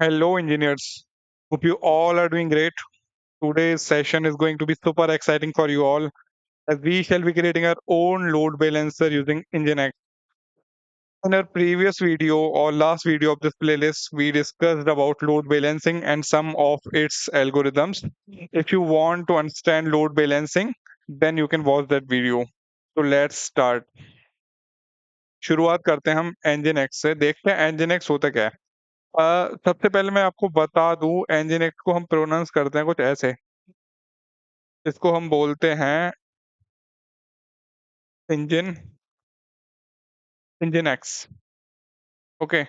Hello, engineers. Hope you all are doing great. Today's session is going to be super exciting for you all as we shall be creating our own load balancer using Nginx. In our previous video or last video of this playlist, we discussed about load balancing and some of its algorithms. If you want to understand load balancing, then you can watch that video. So let's start. शुरुआत करते हैं हम Nginx से देखते हैं Nginx होता क्या है। सबसे पहले मैं आपको बता दूं Nginx को हम प्रोनाउंस करते हैं कुछ ऐसे। इसको हम बोलते हैं इंजन इंजन एक्स। ओके,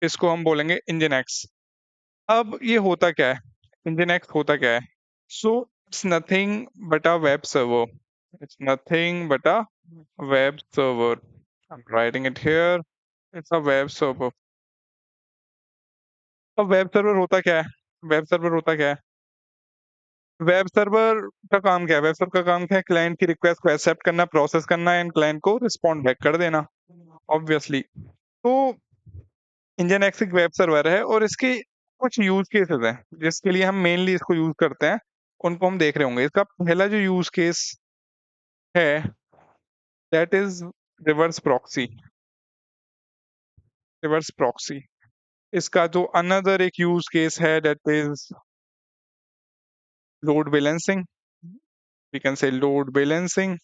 इसको हम बोलेंगे इंजन एक्स। अब ये होता क्या है, इंजन एक्स होता क्या है? So it's nothing but a web server. It's nothing but a web server. I am writing it here. It's a web server. अब वेब सर्वर होता क्या है? वेब सर्वर होता क्या है? वेब सर्वर का काम क्या है? वेब सर्वर का काम क्या है? क्लाइंट की रिक्वेस्ट को एक्सेप्ट करना, प्रोसेस करना एंड क्लाइंट को रिस्पॉन्ड बैक कर देना, ऑब्वियसली। तो इंजन एक्स एक वेब सर्वर है और इसके कुछ यूज केसेस हैं जिसके लिए हम मेनली इसको यूज करते हैं, उनको हम देख रहे होंगे। इसका पहला जो यूज केस है that is reverse proxy. Reverse proxy. इसका जो अनदर एक यूज केस है that is load balancing. We can say load balancing.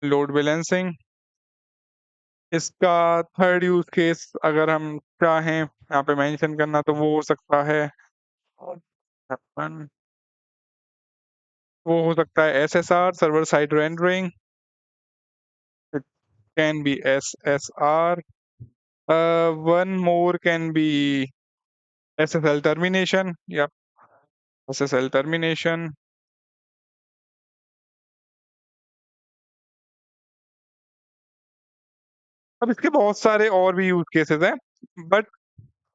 Load balancing. इसका थर्ड यूज केस अगर हम चाहें यहाँ पे मेंशन करना तो वो हो सकता है अपन- वो हो सकता है SSR, server side rendering. It can be SSR. one more can be SSL termination. Yep, SSL termination. अब इसके बहुत सारे और भी यूज केसेस हैं, बट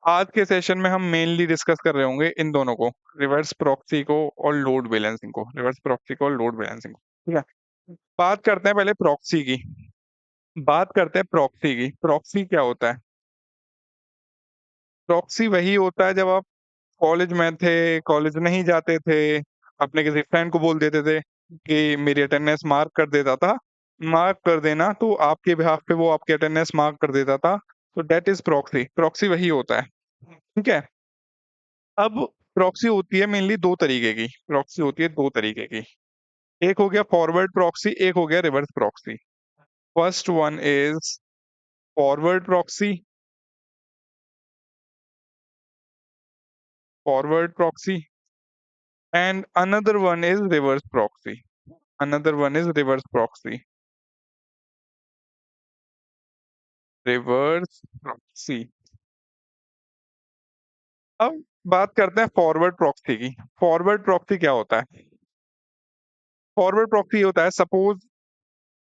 आज के सेशन में हम मेनली डिस्कस कर रहे होंगे इन दोनों को, रिवर्स प्रॉक्सी को और लोड बैलेंसिंग को। रिवर्स प्रॉक्सी को और लोड बैलेंसिंग को, ठीक है। बात करते हैं पहले प्रॉक्सी की। बात करते हैं प्रॉक्सी की। प्रॉक्सी क्या होता है? प्रॉक्सी वही होता है जब आप कॉलेज में थे, कॉलेज नहीं जाते थे, अपने किसी फ्रेंड को बोल देते थे कि मेरी अटेंडेंस मार्क कर देता था। मार्क कर देना तो आपके बिहाफ पे वो आपकी अटेंडेंस मार्क कर देता था। तो दैट इज प्रॉक्सी। प्रॉक्सी वही होता है, ठीक है। अब प्रॉक्सी होती है मेनली दो तरीके की। प्रॉक्सी होती है दो तरीके की। एक हो गया फॉरवर्ड प्रॉक्सी, एक हो गया reverse proxy. First one is forward proxy. Forward proxy and another one is reverse proxy. Another one is reverse proxy. Reverse proxy. अब बात करते हैं फॉरवर्ड प्रॉक्सी की। फॉरवर्ड प्रॉक्सी क्या होता है? फॉरवर्ड प्रॉक्सी होता है, सपोज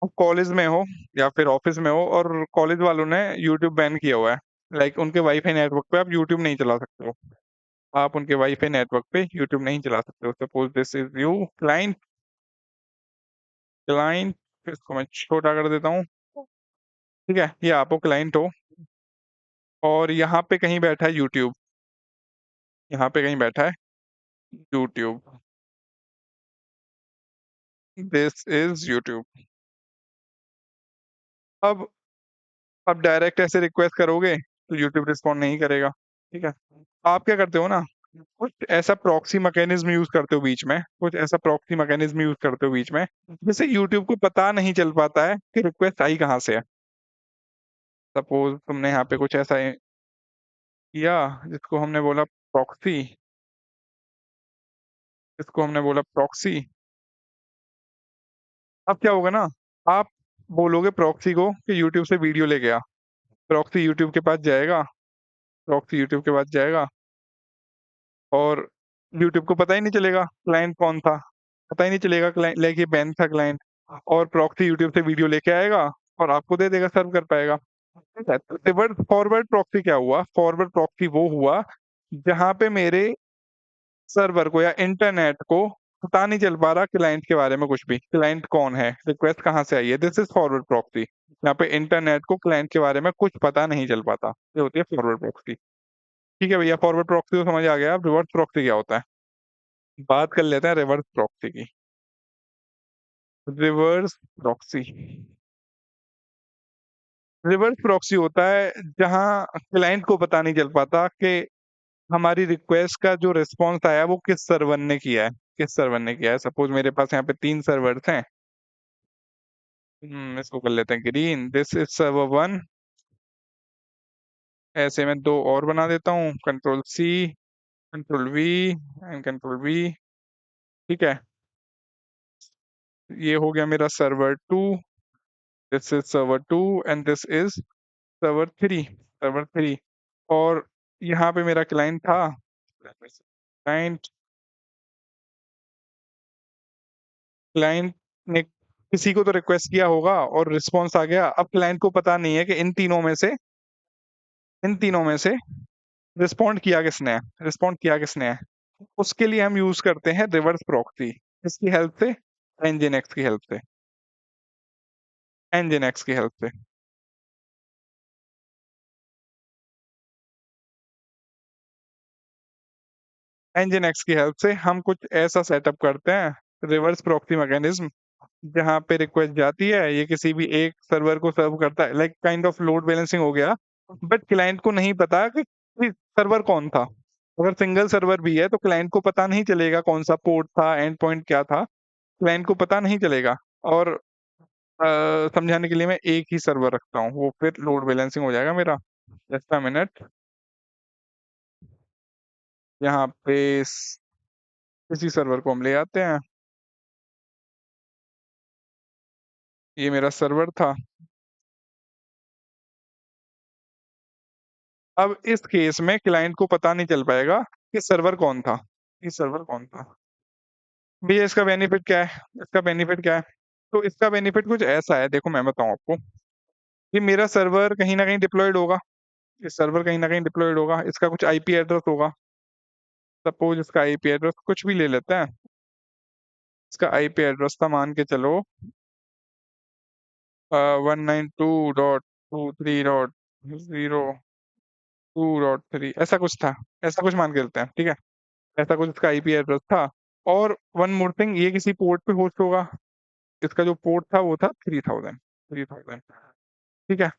आप कॉलेज में हो या फिर ऑफिस में हो और कॉलेज वालों ने यूट्यूब बैन किया हुआ है। लाइक उनके वाईफाई नेटवर्क पे आप यूट्यूब नहीं चला सकते हो। आप उनके वाईफाई नेटवर्क पे यूट्यूब नहीं चला सकते हो। Suppose this is you client. Client, इसको मैं छोटा कर देता हूँ, ठीक है। ये आप क्लाइंट हो और यहाँ पे कहीं बैठा है यूट्यूब। यहाँ पे कहीं बैठा है यूट्यूब। This is YouTube. अब आप डायरेक्ट ऐसे रिक्वेस्ट करोगे तो यूट्यूब रिस्पॉन्ड नहीं करेगा, ठीक है। आप क्या करते हो ना, कुछ ऐसा प्रॉक्सी मैकेनिज्म यूज करते हो बीच में, कुछ ऐसा प्रॉक्सी मैकेनिज्म यूज करते हो बीच में जिससे यूट्यूब को पता नहीं चल पाता है कि रिक्वेस्ट आई कहाँ से है। सपोज तुमने यहाँ पे कुछ ऐसा किया जिसको हमने बोला प्रॉक्सी। इसको हमने बोला प्रॉक्सी। अब क्या होगा ना, आप बोलोगे प्रॉक्सी को कि यूट्यूब से वीडियो ले गया। प्रॉक्सी यूट्यूब के पास जाएगा। प्रॉक्सी यूट्यूब के पास जाएगा और यूट्यूब को पता ही नहीं चलेगा क्लाइंट कौन था। पता ही नहीं चलेगा क्लाइंट, लाइक ये बैन था क्लाइंट। और प्रॉक्सी यूट्यूब से वीडियो लेके आएगा और आपको दे देगा, सर्व कर पाएगा, ठीक है। तो रिवर्स फॉरवर्ड प्रॉक्सी क्या हुआ? फॉरवर्ड प्रॉक्सी वो हुआ जहां पे मेरे सर्वर को या इंटरनेट को पता नहीं चल पा रहा क्लाइंट के बारे में कुछ भी, क्लाइंट कौन है, रिक्वेस्ट कहाँ से आई है, दिस इज फॉरवर्ड प्रॉक्सी। यहाँ पे इंटरनेट को क्लाइंट के बारे में कुछ पता नहीं चल पाता, ये होती है फॉरवर्ड प्रॉक्सी। ठीक है भैया, फॉरवर्ड प्रॉक्सी तो समझ आ गया, अब रिवर्स प्रॉक्सी क्या होता है, बात कर लेते हैं रिवर्स प्रॉक्सी की। रिवर्स प्रॉक्सी, रिवर्स प्रॉक्सी होता है जहां क्लाइंट को पता नहीं चल पाता कि हमारी रिक्वेस्ट का जो रिस्पॉन्स आया वो किस सर्वर ने किया है, किस सर्वर ने किया है। सपोज मेरे पास यहाँ पे 3 सर्वर्स हैं, इसको कर लेते हैं ग्रीन, दिस इज सर्वर 1। ऐसे में 2 और बना देता हूँ, control C, control V and control V। ठीक है, ये हो गया मेरा server 2, this is server 2 and this is server 3। और यहाँ पे मेरा क्लाइंट था, क्लाइंट क्लाइंट ने किसी को तो रिक्वेस्ट किया होगा और रिस्पॉन्स आ गया। अब क्लाइंट को पता नहीं है कि इन तीनों में से रिस्पॉन्ड किया किसने है, रिस्पॉन्ड किया किसने है। उसके लिए हम यूज करते हैं रिवर्स प्रॉक्सी, इसकी हेल्प से, एनजिनएक्स की हेल्प से, एनजिनएक्स की हेल्प से। एनजिनएक्स की हेल्प से हम कुछ ऐसा सेटअप करते हैं, रिवर्स प्रॉक्सी मैकेनिज्म, जहाँ पे रिक्वेस्ट जाती है, ये किसी भी एक सर्वर को सर्व करता है, like kind of load balancing हो गया। बट क्लाइंट को नहीं पता कि सर्वर कौन था। अगर सिंगल सर्वर भी है तो क्लाइंट को पता नहीं चलेगा कौन सा पोर्ट था, एंड पॉइंट क्या था, क्लाइंट को पता नहीं चलेगा। और समझाने के लिए मैं एक ही सर्वर रखता हूँ, वो फिर लोड बैलेंसिंग हो जाएगा मेरा। जस्ट अ मिनट, यहाँ पे इसी सर्वर को हम ले आते हैं, ये मेरा सर्वर था। अब इस केस में क्लाइंट को पता नहीं चल पाएगा कि सर्वर कौन था, ये सर्वर कौन था। भैया इसका बेनिफिट क्या है, इसका बेनिफिट क्या है? तो इसका बेनिफिट कुछ ऐसा है, देखो मैं बताऊं आपको, कि मेरा सर्वर कहीं ना कहीं डिप्लॉयड होगा, इस सर्वर कहीं ना कहीं डिप्लॉयड होगा, इसका कुछ आईपी एड्रेस होगा। सपोज इसका आईपी एड्रेस कुछ भी ले लेते हैं, इसका आईपी एड्रेस था, मान के चलो 192.23.0.2, ऐसा कुछ मान के चलते हैं, ठीक है। ऐसा कुछ इसका आईपी एड्रेस था। और वन मोर थिंग, ये किसी पोर्ट पे होस्ट होगा, इसका जो पोर्ट था वो था 3000। ठीक है।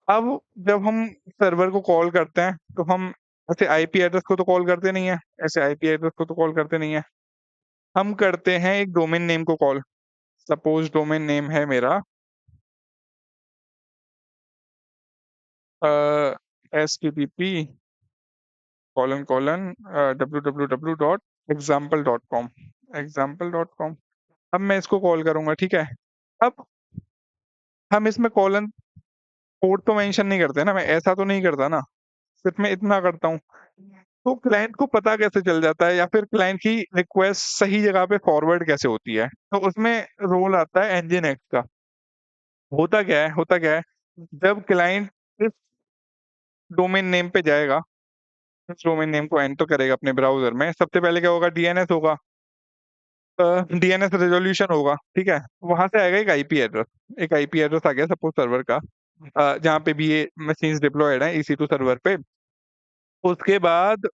अब जब हम सर्वर को कॉल करते हैं तो हम ऐसे आईपी एड्रेस को तो कॉल करते नहीं है, ऐसे आईपी एड्रेस को तो कॉल करते नहीं है, हम करते हैं एक डोमेन नेम को कॉल। सपोज डोमेन नेम है मेरा http colon colon www.example.com, example.com। अब मैं इसको कॉल करूंगा, ठीक है। अब हम इसमें कॉलन पोर्ट तो मेंशन नहीं करते ना, मैं ऐसा तो नहीं करता ना, सिर्फ मैं इतना करता हूँ। तो क्लाइंट को पता कैसे चल जाता है, या फिर क्लाइंट की रिक्वेस्ट सही जगह पे फॉरवर्ड कैसे होती है? तो उसमें रोल आता है एंजिन एक्स का। होता क्या है, जब क्लाइंट इस डोमेन नेम पे जाएगा, इस डोमेन नेम को एंटर करेगा अपने ब्राउजर में, सबसे पहले क्या होगा, डीएनएस होगा, डीएनएस रेजोल्यूशन होगा, ठीक है। वहां से आएगा एक आईपी एड्रेस आ गया सपोज सर्वर का, जहाँ पे भी ये मशीन्स डिप्लॉयड है EC2 सर्वर पे। उसके बाद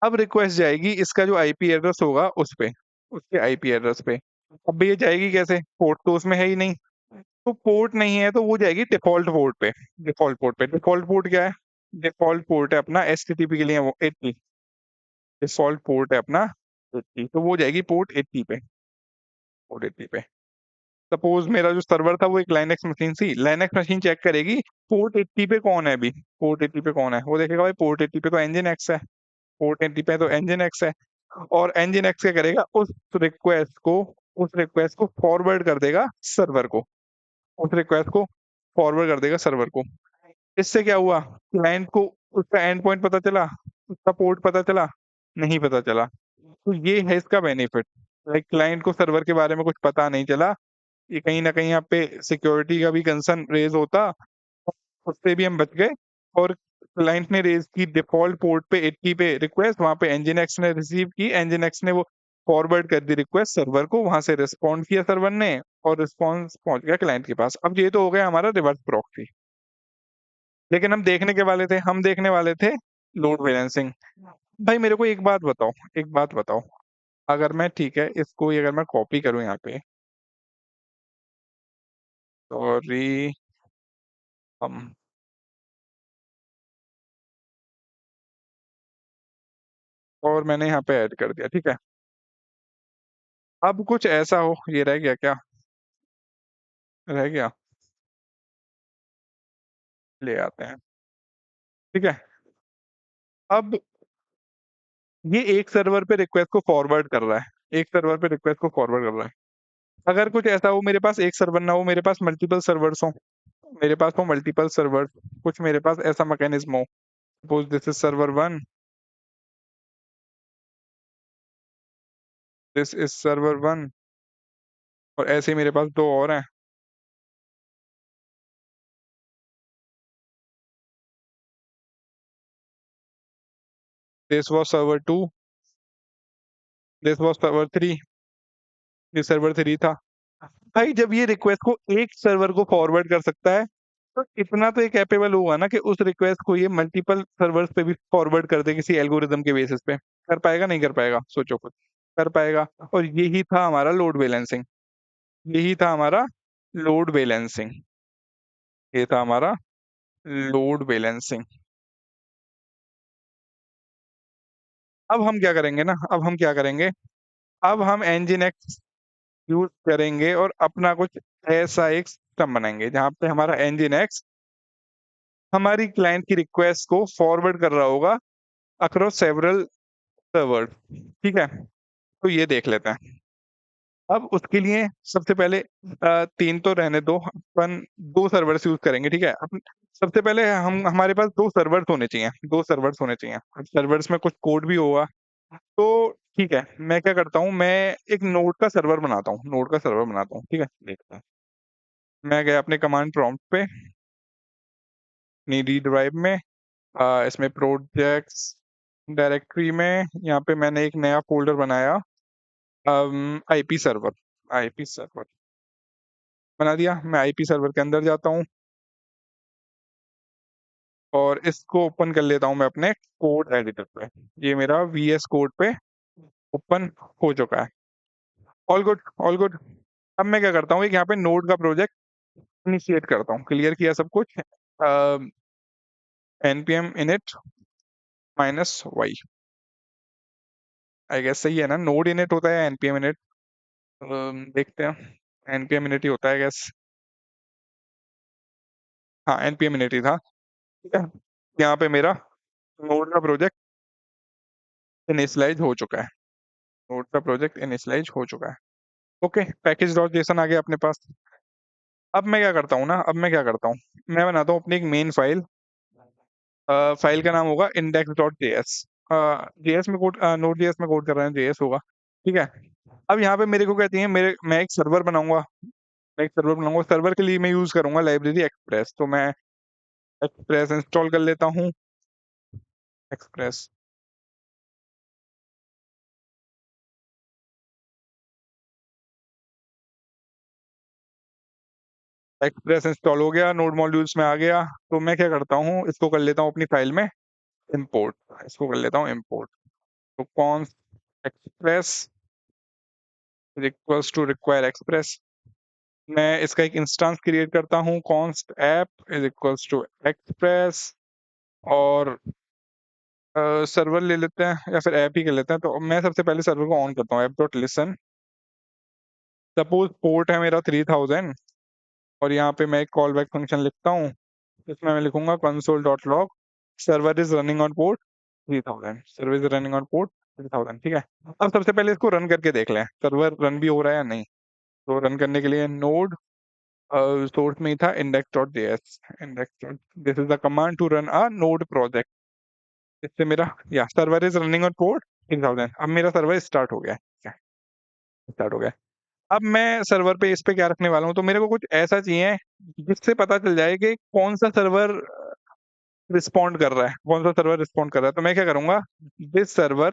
अब रिक्वेस्ट जाएगी इसका जो आईपी एड्रेस होगा उस पे, उसके आईपी एड्रेस पे। अब ये जाएगी कैसे, पोर्ट तो उसमें है ही नहीं, तो पोर्ट नहीं है तो वो जाएगी डिफॉल्ट पोर्ट पे। डिफॉल्ट पोर्ट क्या है, डिफॉल्ट पोर्ट है अपना एचटीटीपी के लिए वो 80, डिफॉल्ट पोर्ट है अपना 80, तो वो जाएगी पोर्ट 80 पे। सपोज मेरा जो सर्वर था वो एक लाइनक्स मशीन थी, लाइनक्स मशीन चेक करेगी पोर्ट 80 पे कौन है, अभी पोर्ट 80 पे कौन है, वो देखेगा भाई पोर्ट 80 पे तो इंजन एक्स है, पोर्ट 80 पे तो इंजन एक्स है। और इंजन एक्स क्या करेगा, उस रिक्वेस्ट को फॉरवर्ड कर देगा सर्वर को, उस रिक्वेस्ट को फॉरवर्ड कर देगा सर्वर को। इससे क्या हुआ, क्लाइंट को उसका एंड पॉइंट पता चला, उसका पोर्ट पता चला, नहीं पता चला। तो ये है इसका बेनिफिट, लाइक क्लाइंट को सर्वर के बारे में कुछ पता नहीं चला, ये कहीं ना कहीं यहाँ पे सिक्योरिटी का भी कंसर्न रेज होता, उससे भी हम बच गए। और क्लाइंट ने रेज की डिफॉल्ट पोर्ट पे 80 पे रिक्वेस्ट, वहां पे एनजिन एक्स ने रिसीव की, एनजिन एक्स ने वो फॉरवर्ड कर दी रिक्वेस्ट सर्वर को, वहां से रिस्पॉन्ड किया सर्वर ने और रिस्पॉन्स पहुंच गया क्लाइंट के पास। अब ये तो हो गया हमारा रिवर्स प्रॉक्सी। लेकिन हम देखने वाले थे लोड बैलेंसिंग। भाई मेरे को एक बात बताओ, एक बात बताओ, अगर मैं, ठीक है, इसको अगर मैं कॉपी करूं यहाँ पे, सॉरी, हम, और मैंने यहाँ पे ऐड कर दिया, ठीक है। अब कुछ ऐसा हो, ये रह गया क्या, रह गया, ले आते हैं, ठीक है। अब ये एक सर्वर पे रिक्वेस्ट को फॉरवर्ड कर रहा है, एक सर्वर पे रिक्वेस्ट को फॉरवर्ड कर रहा है। अगर कुछ ऐसा हो, मेरे पास एक सर्वर ना हो, मेरे पास मल्टीपल सर्वर्स हो, मेरे पास हो मल्टीपल सर्वर, कुछ मेरे पास ऐसा मैकेनिज्म हो, suppose this is server one, this is server one, और ऐसे ही मेरे पास दो और हैं, this was server two, this was server three, ये सर्वर थ्री था। भाई जब ये रिक्वेस्ट को एक सर्वर को फॉरवर्ड कर सकता है, तो इतना तो ये कैपेबल होगा ना कि उस रिक्वेस्ट को ये मल्टीपल सर्वर्स पे भी फॉरवर्ड कर दे किसी एल्गोरिदम के बेसिस पे। कर पाएगा नहीं कर पाएगा, सोचो खुद। कर पाएगा। और यही था हमारा लोड बैलेंसिंग, यही था हमारा लोड बैलेंसिंग, ये था हमारा लोड बैलेंसिंग। अब हम क्या करेंगे ना, अब हम क्या करेंगे, अब हम nginx यूज करेंगे और अपना कुछ ऐसा एक सिस्टम बनाएंगे जहां पे हमारा nginx हमारी क्लाइंट की रिक्वेस्ट को फॉरवर्ड कर रहा होगा अक्रॉस सेवरल सर्वर, ठीक है। तो ये देख लेते हैं। अब उसके लिए सबसे पहले तीन तो रहने दो, अपन दो सर्वर्स यूज करेंगे, ठीक है। अपन सबसे पहले हम, हमारे पास दो सर्वर्स होने चाहिए, दो सर्वर्स होने चाहिए। सर्वर्स में कुछ कोड भी होगा, तो ठीक है, मैं क्या करता हूँ, मैं एक नोड का सर्वर बनाता हूँ, नोड का सर्वर बनाता हूँ, ठीक है। देखता हूँ, मैं गया अपने कमांड प्रॉम्प्ट पे, अपनी डी ड्राइव में, इसमें प्रोजेक्ट्स डायरेक्टरी में, यहाँ पे मैंने एक नया फोल्डर बनाया, आईपी सर्वर, आईपी सर्वर बना दिया। मैं आईपी सर्वर के अंदर जाता हूँ और इसको ओपन कर लेता हूँ मैं अपने कोड एडिटर पे। ये मेरा वीएस कोड पे ओपन हो चुका है। All good, all good. अब मैं क्या करता हूँ, एक यहाँ पे नोड का प्रोजेक्ट इनिशिएट करता हूँ, क्लियर किया सब कुछ, npm init -y, I guess सही है ना, नोड इनिट होता है npm init, देखते हैं, npm init ही होता है गैस, हाँ npm init ही था, ठीक है। यहाँ पे मेरा नोड का प्रोजेक्ट इनिशियलाइज हो चुका है, नोड का प्रोजेक्ट इनिशियलाइज हो चुका है। ओके, पैकेज डॉट जेसन आ गया अपने पास। अब मैं क्या करता हूँ ना, अब मैं क्या करता हूँ, मैं बनाता हूँ अपनी एक मेन फाइल, फाइल का नाम होगा इंडेक्स डॉट जेएस, जेएस में कोड, नोड जेएस में कोड कर रहे हैं, जेएस होगा, ठीक है। अब यहाँ पे मेरे को क्या चाहिए, मेरे, मैं एक सर्वर बनाऊंगा, मैं एक सर्वर बनाऊंगा, सर्वर के लिए मैं यूज करूंगा लाइब्रेरी एक्सप्रेस, तो मैं एक्सप्रेस इंस्टॉल कर लेता हूँ, एक्सप्रेस, एक्सप्रेस इंस्टॉल हो गया, नोड मॉड्यूल्स में आ गया। तो मैं क्या करता हूँ, इसको कर लेता हूँ अपनी फाइल में इंपोर्ट, इसको कर लेता हूँ इंपोर्ट। तो const express equals to require express, मैं इसका एक इंस्टेंस क्रिएट करता हूँ, const app is equals to express, और सर्वर ले लेते हैं या फिर ऐप ही कर लेते हैं। तो मैं सबसे पहले सर्वर को ऑन करता हूँ, app dot listen, suppose port है मेरा 3000, और यहाँ पे मैं एक कॉल बैक फंक्शन लिखता हूँ, इसमें मैं लिखूंगा console dot log server is running on port 3000, server is running on port 3000, ठीक है। अब सबसे पहले इसको रन करके देख लें, सर्वर रन भी हो रहा है या नहीं। तो रन करने के लिए नोड, सोर्स में ही था index.js, index, this is the command to run a node project. इससे मेरा, yeah server is running on port 3000, अब मेरा सर्वर स्टार्ट हो गया, स्टार्ट हो गया। अब मैं सर्वर पे, इस पे क्या रखने वाला हूँ, तो मेरे को कुछ ऐसा चाहिए जिससे पता चल जाए कि कौन सा सर्वर रिस्पॉन्ड कर रहा है, कौन सा सर्वर रिस्पॉन्ड कर रहा है। तो मैं क्या करूंगा, this server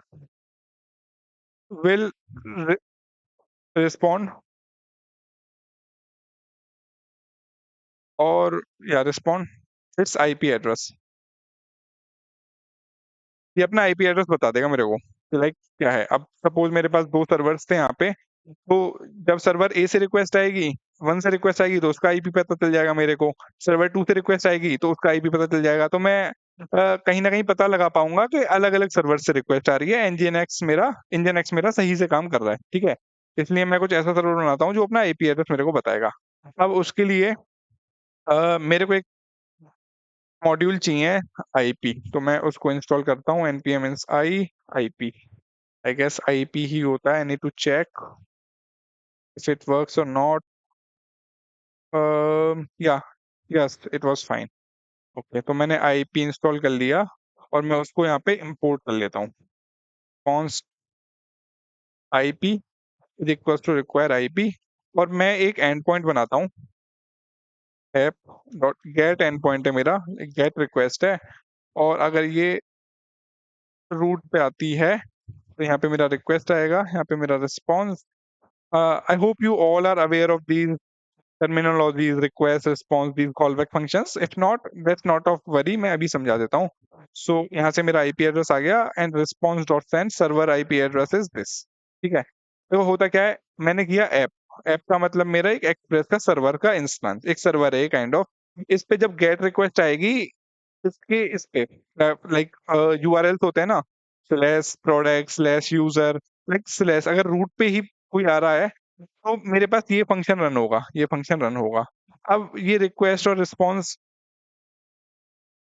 will respond or yeah respond its IP address. ये अपना आईपी एड्रेस बता देगा मेरे को कि लाइक क्या है। अब सपोज मेरे पास 2 सर्वर्स थे यहाँ पे, तो जब सर्वर ए से रिक्वेस्ट आएगी, 1 से रिक्वेस्ट आएगी तो उसका आईपी पता चल जाएगा मेरे को, सर्वर 2 से रिक्वेस्ट आएगी तो उसका आईपी पता चल जाएगा। तो मैं कहीं न कहीं पता लगा पाऊँगा कि अलग-अलग सर्वर से रिक्वेस्ट आ रही है, एनजीएनएक्स मेरा सही से काम कर रहा है, ठीक है? इसलिए मैं कुछ ऐसा सर्वर बनाता हूँ जो अपना आईपी एड्रेस मेरे को बताएगा। अब उसके लिए मेरे को एक मॉड्यूल चाहिए आईपी, तो मैं उसको इंस्टॉल करता हूँ npm install IP. I guess IP ही होता है। I need to check if it works और not. Yeah yes it was fine. Okay, तो मैंने आईपी इंस्टॉल कर लिया और मैं उसको यहाँ पे इंपोर्ट कर लेता हूँ। const IP is equal to require IP, और मैं एक एंड पॉइंट बनाता हूँ। app dot get end point है मेरा, गेट रिक्वेस्ट है, और अगर ये रूट पे आती है तो यहाँ पे मेरा रिक्वेस्ट आएगा, यहाँ पे मेरा response. I hope you all are aware of these terminologies, request, response, these callback functions. If not, that's not of worry, मैं अभी समझा देता हूँ। So यहाँ से मेरा IP एड्रेस आ गया and response dot send server IP address is this। ठीक है, तो होता क्या है, मैंने किया ऐप का मतलब मेरा एक एक्सप्रेस का सर्वर का इंस्टेंस, एक सर्वर है काइंड ऑफ। इस पे जब गेट रिक्वेस्ट आएगी, इसके इस पे लाइक यूआरएल्स होते हैं ना, slash product slash user, like slash, अगर रूट पे ही कोई आ रहा है तो मेरे पास ये फंक्शन रन होगा, ये फंक्शन रन होगा। अब ये रिक्वेस्ट और रिस्पॉन्स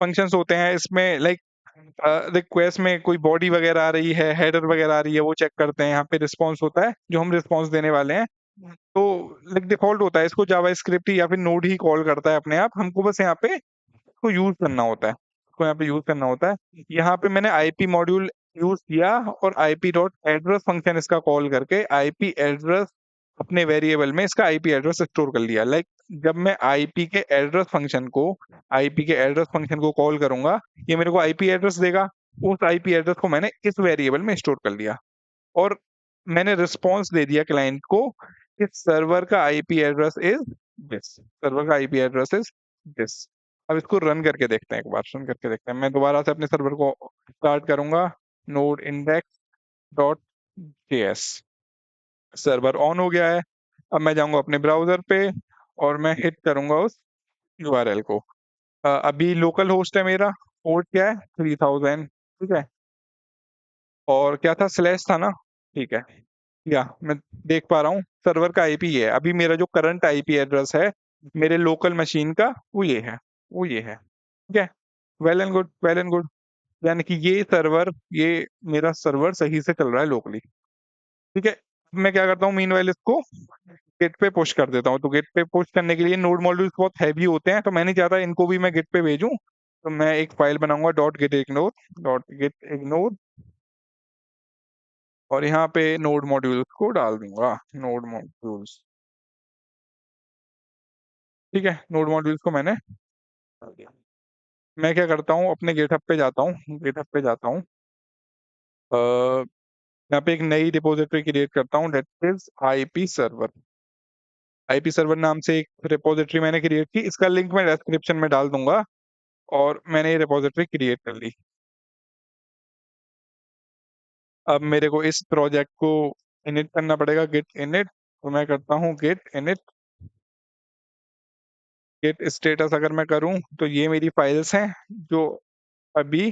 फंक्शंस होते हैं, इसमें लाइक रिक्वेस्ट में कोई बॉडी वगैरह आ रही है, हेडर वगैरह आ रही है, वो चेक करते हैं। यहाँ पे रिस्पॉन्स होता है जो हम रिस्पॉन्स देने वाले हैं। तो लाइक डिफॉल्ट होता है, इसको जावास्क्रिप्ट या फिर नोड ही कॉल करता है अपने आप, हमको बस यहाँ पे इसको यूज करना होता है, इसको यहाँ पे यूज करना होता है। यहाँ पे मैंने आईपी मॉड्यूल यूज किया और आईपी डॉट एड्रेस फंक्शन इसका कॉल करके आईपी एड्रेस अपने वेरिएबल में इसका आईपी एड्रेस स्टोर कर लिया। लाइक जब मैं आईपी के एड्रेस फंक्शन को कॉल करूंगा, ये मेरे को आईपी एड्रेस देगा, उस आईपी एड्रेस को मैंने इस वेरिएबल में स्टोर कर लिया। और मैंने रिस्पॉन्स दे दिया क्लाइंट को कि सर्वर का IP address is this, server का आईपी एड्रेस इज दिस। अब इसको रन करके देखते हैं, एक बार रन करके देखते हैं। मैं दोबारा से अपने सर्वर को स्टार्ट करूंगा, node index dot JS, server on हो गया है। अब मैं जाऊंगा अपने ब्राउजर पे और मैं हिट करूंगा उस यूआरएल को। अभी लोकल होस्ट है मेरा, पोर्ट क्या है 3000, ठीक है, और क्या था, स्लैश था ना, ठीक है। या मैं देख पा रहा हूँ सर्वर का आईपी ये है। अभी मेरा जो करंट आईपी एड्रेस है मेरे लोकल मशीन का, वो ये है, वो ये है, ठीक है। Well and good, well and good, यानी कि ये मेरा सर्वर सही से चल रहा है लोकली, ठीक है। मैं क्या करता हूँ, मीनवाइल इसको गिट पे पुश कर देता हूँ। तो गिट पे पुश करने के लिए नोड मॉड्यूल्स बहुत हैवी होते हैं, तो मैं नहीं चाहता इनको भी मैं गिट पे भेजूं। तो मैं एक फाइल बनाऊंगा डॉट गिट इग्नोर, और यहाँ पे नोड मॉड्यूल्स को डाल दूंगा, नोड मॉड्यूल्स, ठीक है। नोड मॉड्यूल्स को मैंने डाल दिया। मैं क्या करता हूँ, अपने गिटहब पे जाता हूँ, यहाँ पे एक नई रिपोजिटरी क्रिएट करता हूँ, दैट इज आईपी सर्वर नाम से एक रिपोजिटरी मैंने क्रिएट की, इसका लिंक मैं डिस्क्रिप्शन में डाल दूंगा। और मैंने ये रिपोजिटरी क्रिएट कर ली। अब मेरे को इस प्रोजेक्ट को इनिट करना पड़ेगा, गिट इनिट। तो मैं करता हूँ गिट इनिट, गिट स्टेटस अगर मैं करूँ तो ये मेरी फाइल्स हैं जो अभी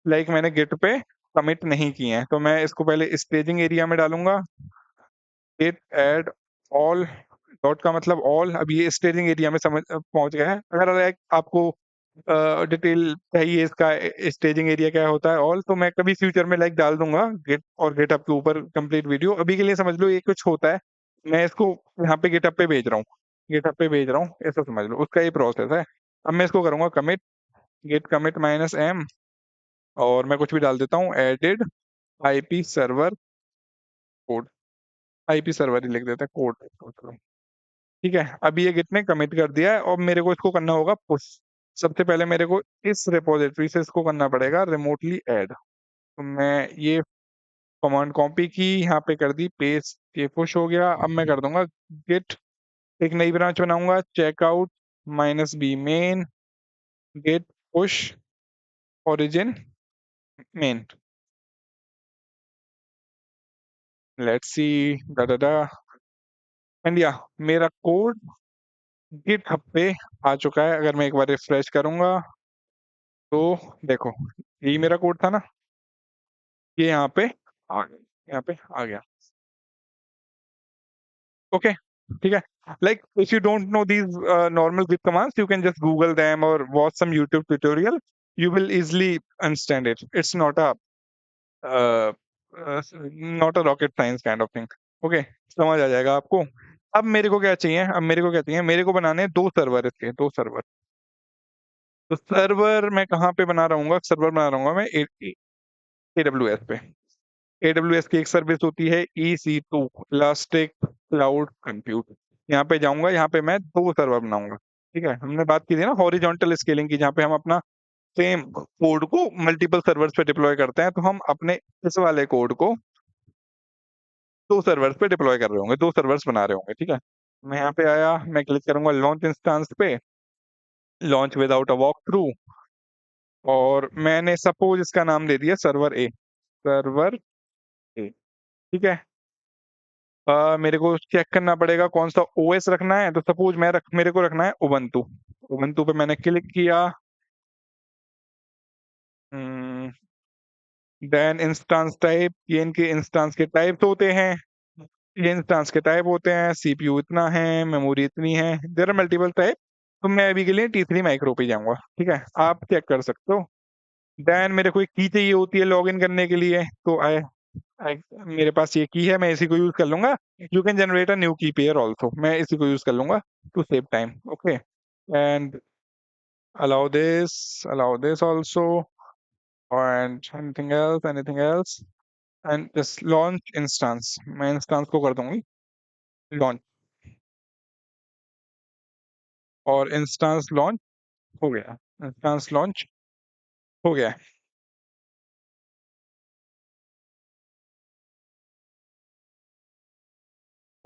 लाइक मैंने गिट पे कमिट नहीं किए हैं। तो मैं इसको पहले स्टेजिंग एरिया में डालूंगा, गिट ऐड ऑल, डॉट का मतलब ऑल। अब ये स्टेजिंग एरिया में समझ पहुंच गया है। अगर like आपको डिटेल चाहिए इसका स्टेजिंग एरिया क्या होता है ऑल, तो मैं कभी फ्यूचर में लाइक डाल दूंगा गिट और गिटहब के ऊपर कंप्लीट वीडियो। अभी के लिए समझ लो ये कुछ होता है, मैं इसको यहाँ पे गिटहब पे भेज रहा हूँ, ऐसा समझ लो उसका ये प्रोसेस है। अब मैं इसको करूंगा commit, git commit minus M, और मैं कुछ भी डाल देता हूँ, added IP server code, IP server ही लिख देते हैं कोड, ठीक है। अभी ये गिट ने कमिट कर दिया है और मेरे को इसको करना होगा पुश। सबसे पहले मेरे को इस रिपोजिटरी से इसको करना पड़ेगा रिमोटली ऐड। तो मैं ये कमांड कॉपी की, यहाँ पे कर दी पेस्ट, ये पुश हो गया। अब मैं कर दूंगा गिट, एक नई ब्रांच बनाऊंगा, checkout minus B main, git push origin main. Let's see डा डा डा एंड या मेरा कोड गिटहब पे आ चुका है। अगर मैं एक बार रिफ्रेश करूंगा तो देखो, यही मेरा कोड था ना, ये यहाँ पे आ गया, यहाँ पे आ गया। ओके, ठीक है। Like if you don't know these normal Git commands, you can just Google them or watch some YouTube tutorial. You will easily understand it. It's uh, uh, not a rocket science kind of thing. Okay, समझ आ जाएगा आपको। अब मेरे को क्या चाहिए, अब मेरे को क्या चाहिए, मेरे को बनाने हैं 2 सर्वर, इसके 2 सर्वर। तो सर्वर मैं कहाँ पे बना रहा हूँ, सर्वर बना रहा हूँ मैं AWS पे। AWS की एक सर्विस होती है EC2, इलास्टिक क्लाउड कंप्यूट। यहाँ पे जाऊंगा, यहाँ पे मैं 2 सर्वर बनाऊंगा। ठीक है, हमने बात की थी ना हॉरिजॉन्टल स्केलिंग की, जहाँ पे हम अपना सेम कोड को मल्टीपल सर्वर्स पे डिप्लॉय करते हैं। तो हम अपने इस वाले कोड को 2 सर्वर्स पे डिप्लॉय कर रहे होंगे, 2 सर्वर्स बना रहे होंगे। ठीक है, मैं यहाँ पे आया, मैं क्लिक करूंगा लॉन्च इंस्टांस पे, launch without a walk through, और मैंने सपोज इसका नाम दे दिया सर्वर ए, सर्वर ए। ठीक है, मेरे को चेक करना पड़ेगा कौन सा ओएस रखना है। तो सपोज मेरे को रखना है उबंटू। उबंटू पे मैंने क्लिक किया, देन इंस्टेंस टाइप, ये इनके इंस्टेंस के टाइप्स होते हैं, ये इंस्टेंस के टाइप होते हैं, सीपीयू इतना है, मेमोरी इतनी है, देयर आर मल्टीपल टाइप। तो मैं अभी के लिए T3 माइक्रो पे जाऊंगा। ठीक है, आप चेक कर सकते हो। देन मेरे को एक की चाहिए होती है लॉगिन करने के लिए, तो मेरे पास ये की है, मैं इसी को यूज कर लूंगा। You can generate a new key pair also, मैं इसी को यूज कर लूंगा to save time. Okay, and allow this also, and anything else, and just launch instance, मैं इंस्टेंस को कर दूंगी लॉन्च, और इंस्टेंस लॉन्च हो गया, इंस्टेंस लॉन्च हो गया।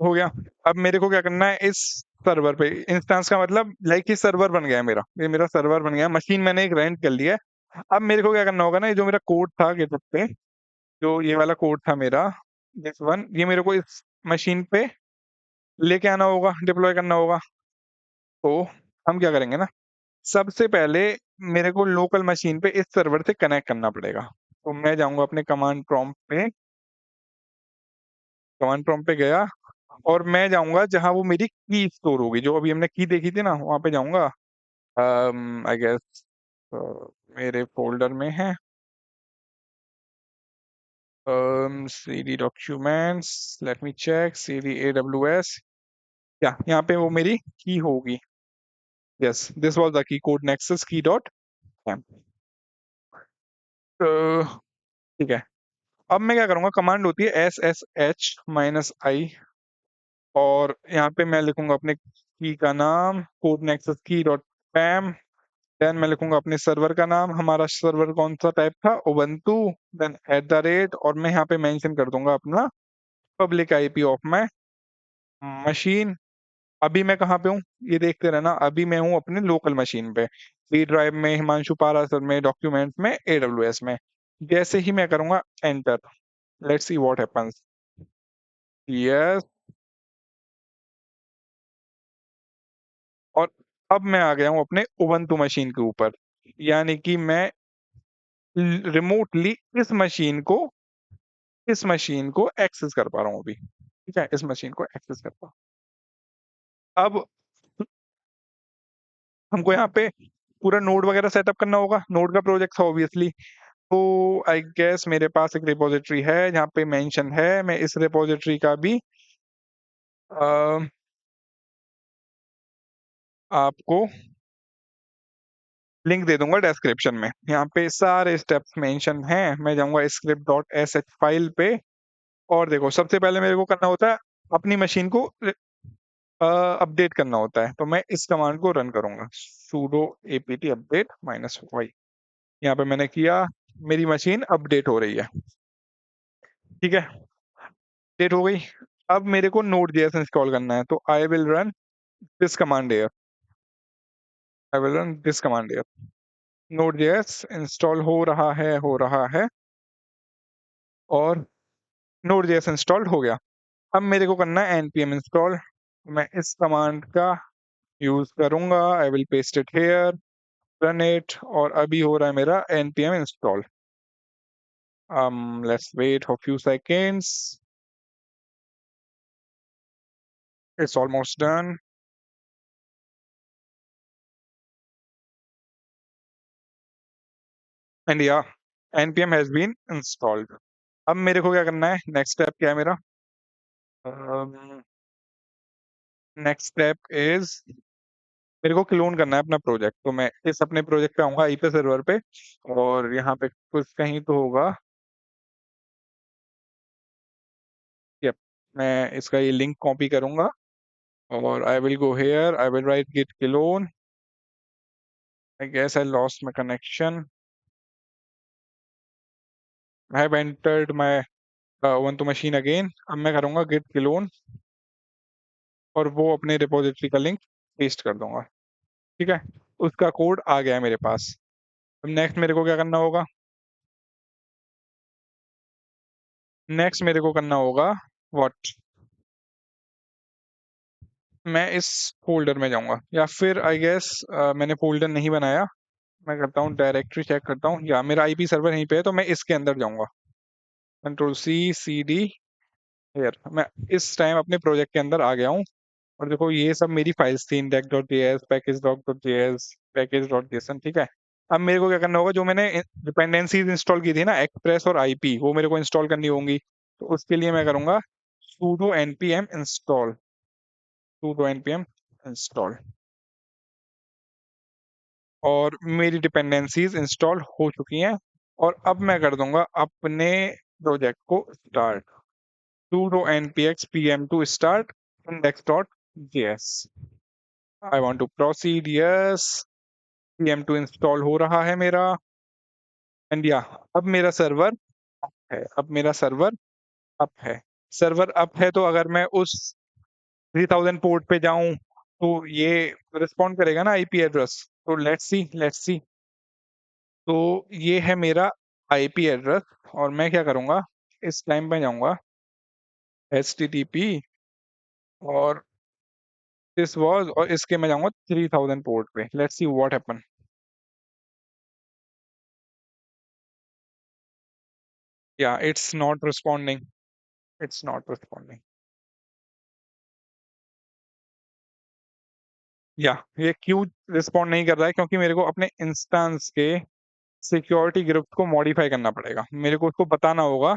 हो गया। अब मेरे को क्या करना है, इस सर्वर पे इंस्टेंस का मतलब लाइक ये सर्वर बन गया है मेरा, ये मेरा सर्वर बन गया, मशीन मैंने एक रेंट कर लिया है। अब मेरे को क्या करना होगा ना, ये जो मेरा कोड था गिटहब पे, जो ये वाला कोड था मेरा, दिस वन, ये मेरे को इस मशीन पे लेके आना होगा, डिप्लॉय करना होगा। तो हम क्या करेंगे ना, सबसे पहले मेरे को लोकल मशीन पे इस सर्वर से कनेक्ट करना पड़ेगा। तो मैं जाऊंगा अपने कमांड प्रॉम्प्ट पे गया, और मैं जाऊंगा जहां वो मेरी की स्टोर होगी, जो अभी हमने की देखी थी ना, वहां पे जाऊंगा। आई गेस मेरे फोल्डर में है, cd documents, let me check, cd aws, या यहाँ पे वो मेरी की होगी। Yes, this was the key code nexus key dot M. ठीक है, अब मैं क्या करूंगा, कमांड होती है SSH-i, और यहाँ पे मैं लिखूंगा अपने की का नाम, code nexus key dot पैम। Then मैं लिखूंगा अपने सर्वर का नाम, हमारा सर्वर कौन सा टाइप था, उबंटू। देन @ और मैं यहाँ पे मेंशन कर दूंगा अपना public IP of my machine. अभी मैं कहाँ पे हूँ, ये देखते रहना, अभी मैं हूँ अपने लोकल मशीन पे, डी ड्राइव में, हिमांशु पारासर में, डॉक्यूमेंट्स में, AWS में। जैसे ही मैं करूंगा enter, let's see what happens. Yes, और अब मैं आ गया हूँ अपने उबंटू मशीन के ऊपर, यानी कि मैं रिमोटली इस मशीन को एक्सेस कर पा रहा हूँ अभी। ठीक है, इस मशीन को एक्सेस कर पा, अब हमको यहाँ पे पूरा नोड वगैरह सेटअप करना होगा, नोड का प्रोजेक्ट था ऑब्वियसली। तो आई गेस मेरे पास एक रिपोजिटरी है जहाँ पे मेंशन है, मैं इस रिपोजिटरी का भी अ, आपको लिंक दे दूंगा डिस्क्रिप्शन में। यहाँ पे सारे स्टेप्स मेंशन हैं। मैं जाऊंगा script.sh फाइल पे, और देखो सबसे पहले मेरे को करना होता है अपनी मशीन को अपडेट करना होता है। तो मैं इस कमांड को रन करूंगा, sudo apt update -y। यहाँ पे मैंने किया, मेरी मशीन अपडेट हो रही है। ठीक है, डेट हो गई। अब मेरे को नोड जेएस इंस्टॉल करना है, तो I will run this command here. I will run this command here. Node JS install हो रहा है और नोड जेएस इंस्टॉल्ड हो गया। अब मेरे को करना है npm इंस्टॉल। मैं इस कमांड का यूज करूंगा। I will paste it here, run it, और अभी हो रहा है मेरा npm install. Let's wait for few seconds. It's almost done and yeah npm has been installed. अब मेरे को क्या करना है, नेक्स्ट स्टेप क्या है मेरा? नेक्स्ट स्टेप इज मेरे को क्लोन करना है अपना प्रोजेक्ट। तो मैं इस अपने प्रोजेक्ट पे आऊंगा, आई पे सर्वर पे, और यहाँ पे कुछ कहीं तो होगा। यप, मैं इसका ये लिंक कॉपी करूंगा और I will go here, I will write git clone। I guess I lost my connection. I have entered my ubuntu machine again. अब मैं करूंगा git clone और वो अपने रिपोजिटरी का लिंक पेस्ट कर दूंगा। ठीक है, उसका कोड आ गया है मेरे पास। अब नेक्स्ट मेरे को क्या करना होगा? नेक्स्ट मेरे को करना होगा व्हाट, मैं इस फोल्डर में जाऊंगा, या फिर आई गेस मैंने फोल्डर नहीं बनाया। मैं करता हूँ डायरेक्टरी चेक करता हूँ, या मेरा आईपी सर्वर यहीं पे है, तो मैं इसके अंदर जाऊंगा। Control C C D here. मैं इस टाइम अपने प्रोजेक्ट के अंदर आ गया हूँ। और देखो ये सब मेरी फाइल्स थी, index.js, package.js, package.json। ठीक है, अब मेरे को क्या करना होगा, जो मैंने डिपेंडेंसीज इंस्टॉल की थी ना, एक्सप्रेस और आईपी, वो मेरे को इंस्टॉल करनी होंगी। तो उसके लिए मैं करूंगा sudo npm install, sudo npm install। और मेरी डिपेंडेंसीज इंस्टॉल हो चुकी हैं। और अब मैं कर दूंगा अपने प्रोजेक्ट को start. sudo npx pm2 start index.js। I want to proceed, yes. pm2 install हो रहा है मेरा, एंड या अब मेरा सर्वर है, अब मेरा सर्वर अप है। सर्वर अप है, तो अगर मैं उस 3000 पोर्ट पे जाऊं तो ये रिस्पॉन्ड करेगा ना आईपी एड्रेस। तो लेट्स सी। तो ये है मेरा आईपी एड्रेस, और मैं क्या करूंगा, इस टाइम पे जाऊंगा http और दिस वाज, और इसके मैं जाऊंगा 3000 पोर्ट पे। Let's see what happen. Yeah it's not responding, it's not responding. Yeah ये क्यों रिस्पॉन्ड नहीं कर रहा है? क्योंकि मेरे को अपने इंस्टेंस के सिक्योरिटी ग्रुप को मॉडिफाई करना पड़ेगा। मेरे को उसको बताना होगा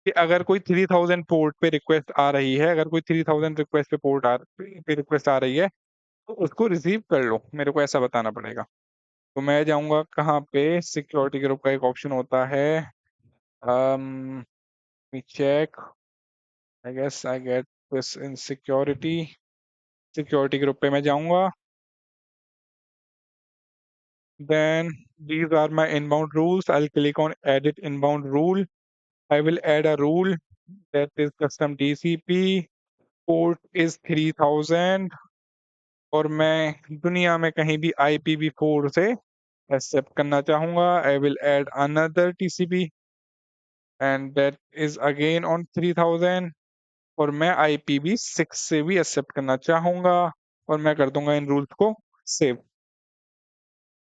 कि अगर कोई 3000 पोर्ट पे रिक्वेस्ट आ रही है, अगर कोई 3000 रिक्वेस्ट पे रिक्वेस्ट आ रही है, तो उसको रिसीव कर लो, मेरे को ऐसा बताना पड़ेगा। तो मैं जाऊंगा कहाँ पे, सिक्योरिटी ग्रुप का एक ऑप्शन होता है, check, I guess I get this in security. Security group पे मैं जाऊंगा। Then these are my inbound rules. I'll click on edit inbound rule. I will add a rule that is custom TCP, port is 3000, और मैं दुनिया में कहीं भी IPv4 से एक्सेप्ट करना चाहूंगा। I will add another TCP and that is again on 3000, और मैं IPv6 से भी एक्सेप्ट करना चाहूंगा, और मैं कर दूंगा इन रूल्स को सेव।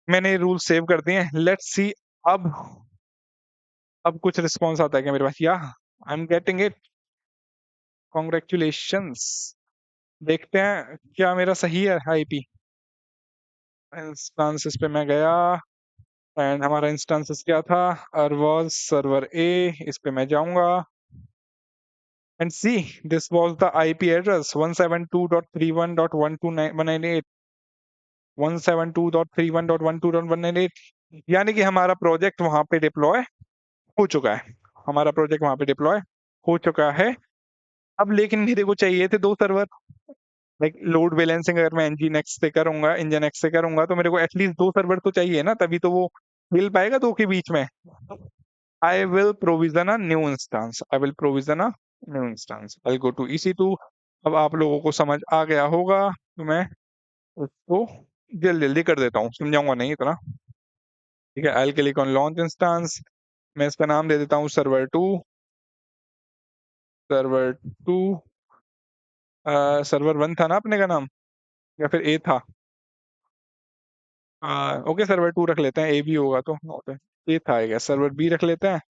मैंने ये रूल सेव कर दिए। लेट्स सी अब अब कुछ रिस्पॉन्स आता है क्या मेरे पास? या I am getting it, congratulations. देखते हैं क्या मेरा सही है आईपी। इंस्टांसेस पे मैं गया, एंड हमारा इंस्टांसेस क्या था, अर्वॉज सर्वर ए। इस पे मैं जाऊंगा and see this was the IP address 172.31.129.198, 172.31.129.198। यानी कि हमारा प्रोजेक्ट वहां पे डिप्लॉय हो चुका है। हमारा प्रोजेक्ट वहां पे डिप्लॉय हो चुका है। अब लेकिन मेरे को चाहिए थे दो सर्वर। लाइक लोड बैलेंसिंग अगर मैं इंजन एक्स से करूंगा, तो मेरे को एटलीस्ट दो सर्वर तो चाहिए ना, तभी तो वो मिल पाएगा दो के बीच में। I will provision a new instance. I will provision a new instance. I'll go to EC2. अब आप लोगों को समझ आ गया होगा तो मैं उसको जल्दी जल्दी कर देता हूँ, समझाऊंगा नहीं इतना। ठीक है, I'll click on launch instance. मैं इसका नाम दे देता हूँ सर्वर 2। सर्वर 2 सर्वर 1 था ना अपने का नाम, या फिर ए था? ओके, सर्वर 2 रख लेते हैं, ए भी होगा तो ओके, ए था आएगा। सर्वर 2 रख लेते हैं।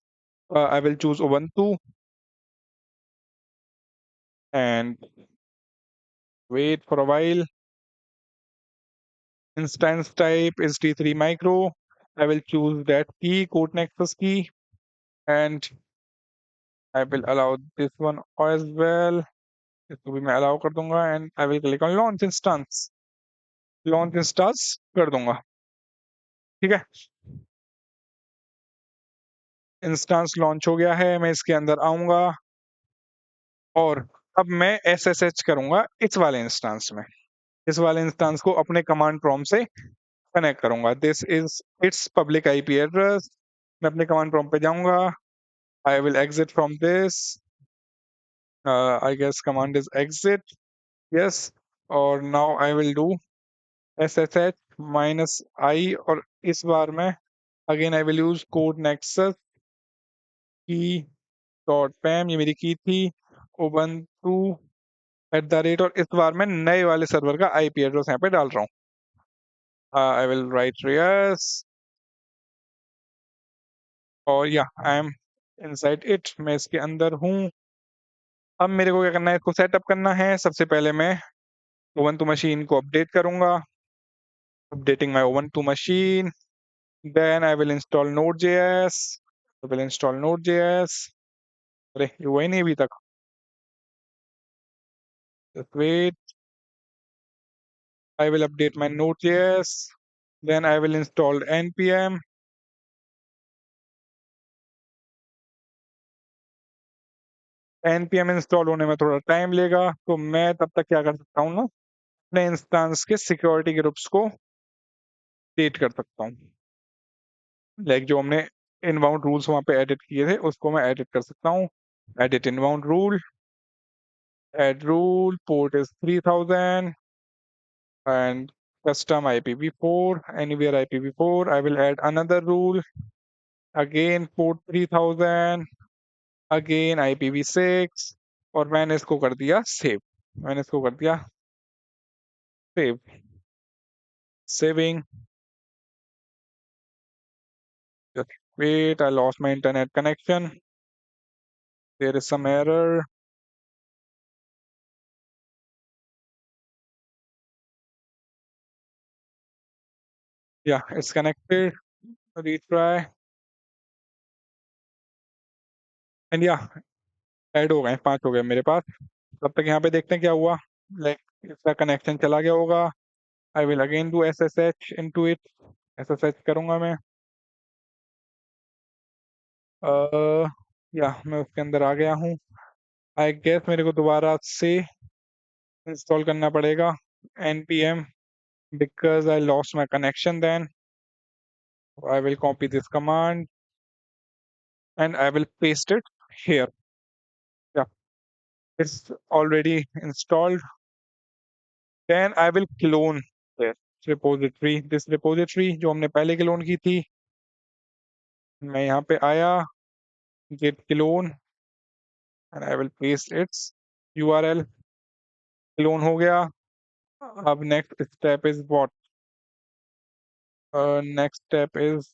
I will choose Ubuntu and wait for a while. Instance type is T3 micro. I will choose that key, Code Nexus key, and I will allow this one as well. इसको भी मैं allow कर दूंगा and I will click on launch instance. Launch instance कर दूंगा। ठीक है, instance launch हो गया है। मैं इसके अंदर आऊंगा और अब मैं SSH करूंगा इस वाले इंस्टेंस में। इस वाले इंस्टेंस को अपने कमांड प्रॉम्प्ट से कनेक्ट करूंगा। This is it's public IP address. मैं अपने कमांड प्रॉम्प्ट पे जाऊंगा। I will exit from this. I guess command is exit. Yes. और now I will do SSH -i और इस बार मैं again I will use code nexus key.pam, ये मेरी की थी। ubuntu @ और इस बार मैं नए वाले सर्वर का IP एड्रेस यहाँ पे डाल रहा हूँ। I will write yes और या आई एम इनसाइड इट, मैं इसके अंदर हूँ। अब मेरे को क्या करना है, इसको सेटअप करना है। सबसे पहले मैं Ubuntu मशीन को अपडेट करूंगा। Updating my Ubuntu machine. Then I will install Node.js. I will install Node.js. अरे ये हुआ ही नहीं अभी तक। Just wait. I will update my Node.js. Then I will install npm. npm install होने में थोड़ा टाइम लेगा, तो मैं तब तक क्या कर सकता हूँ ना, अपने इंस्टेंस के सिक्योरिटी ग्रुप्स को अपडेट कर सकता हूँ। लाइक जो हमने इनबाउंड रूल्स वहां पे एडिट किए थे उसको मैं एडिट कर सकता हूँ। Edit inbound rule, add rule, port is 3000 and custom IPv4, anywhere IPv4. I will add another rule, again port 3000, again IPv6 और मैंने इसको कर दिया सेव। मैंने इसको कर दिया save. saving. Just wait, I lost my internet connection. There is some error. Yeah, it's connected. Retry. And yeah, add हो गए, 5 हो गए मेरे पास। तब तक यहाँ पे देखते हैं क्या हुआ। लाइक इसका कनेक्शन चला गया होगा। I will again do SSH into it. SSH करूंगा मैं। या मैं उसके अंदर आ गया हूँ। आई गेस मेरे को दोबारा से इंस्टॉल करना पड़ेगा npm because I lost my connection then. I will copy this command and I will paste it here. Yeah, it's already installed. Then I will clone this repository. This repository जो हमने पहले clone की थी, मैं यहाँ पे आया, git clone and I will paste its URL. Clone हो गया। अब next step is what? Next step is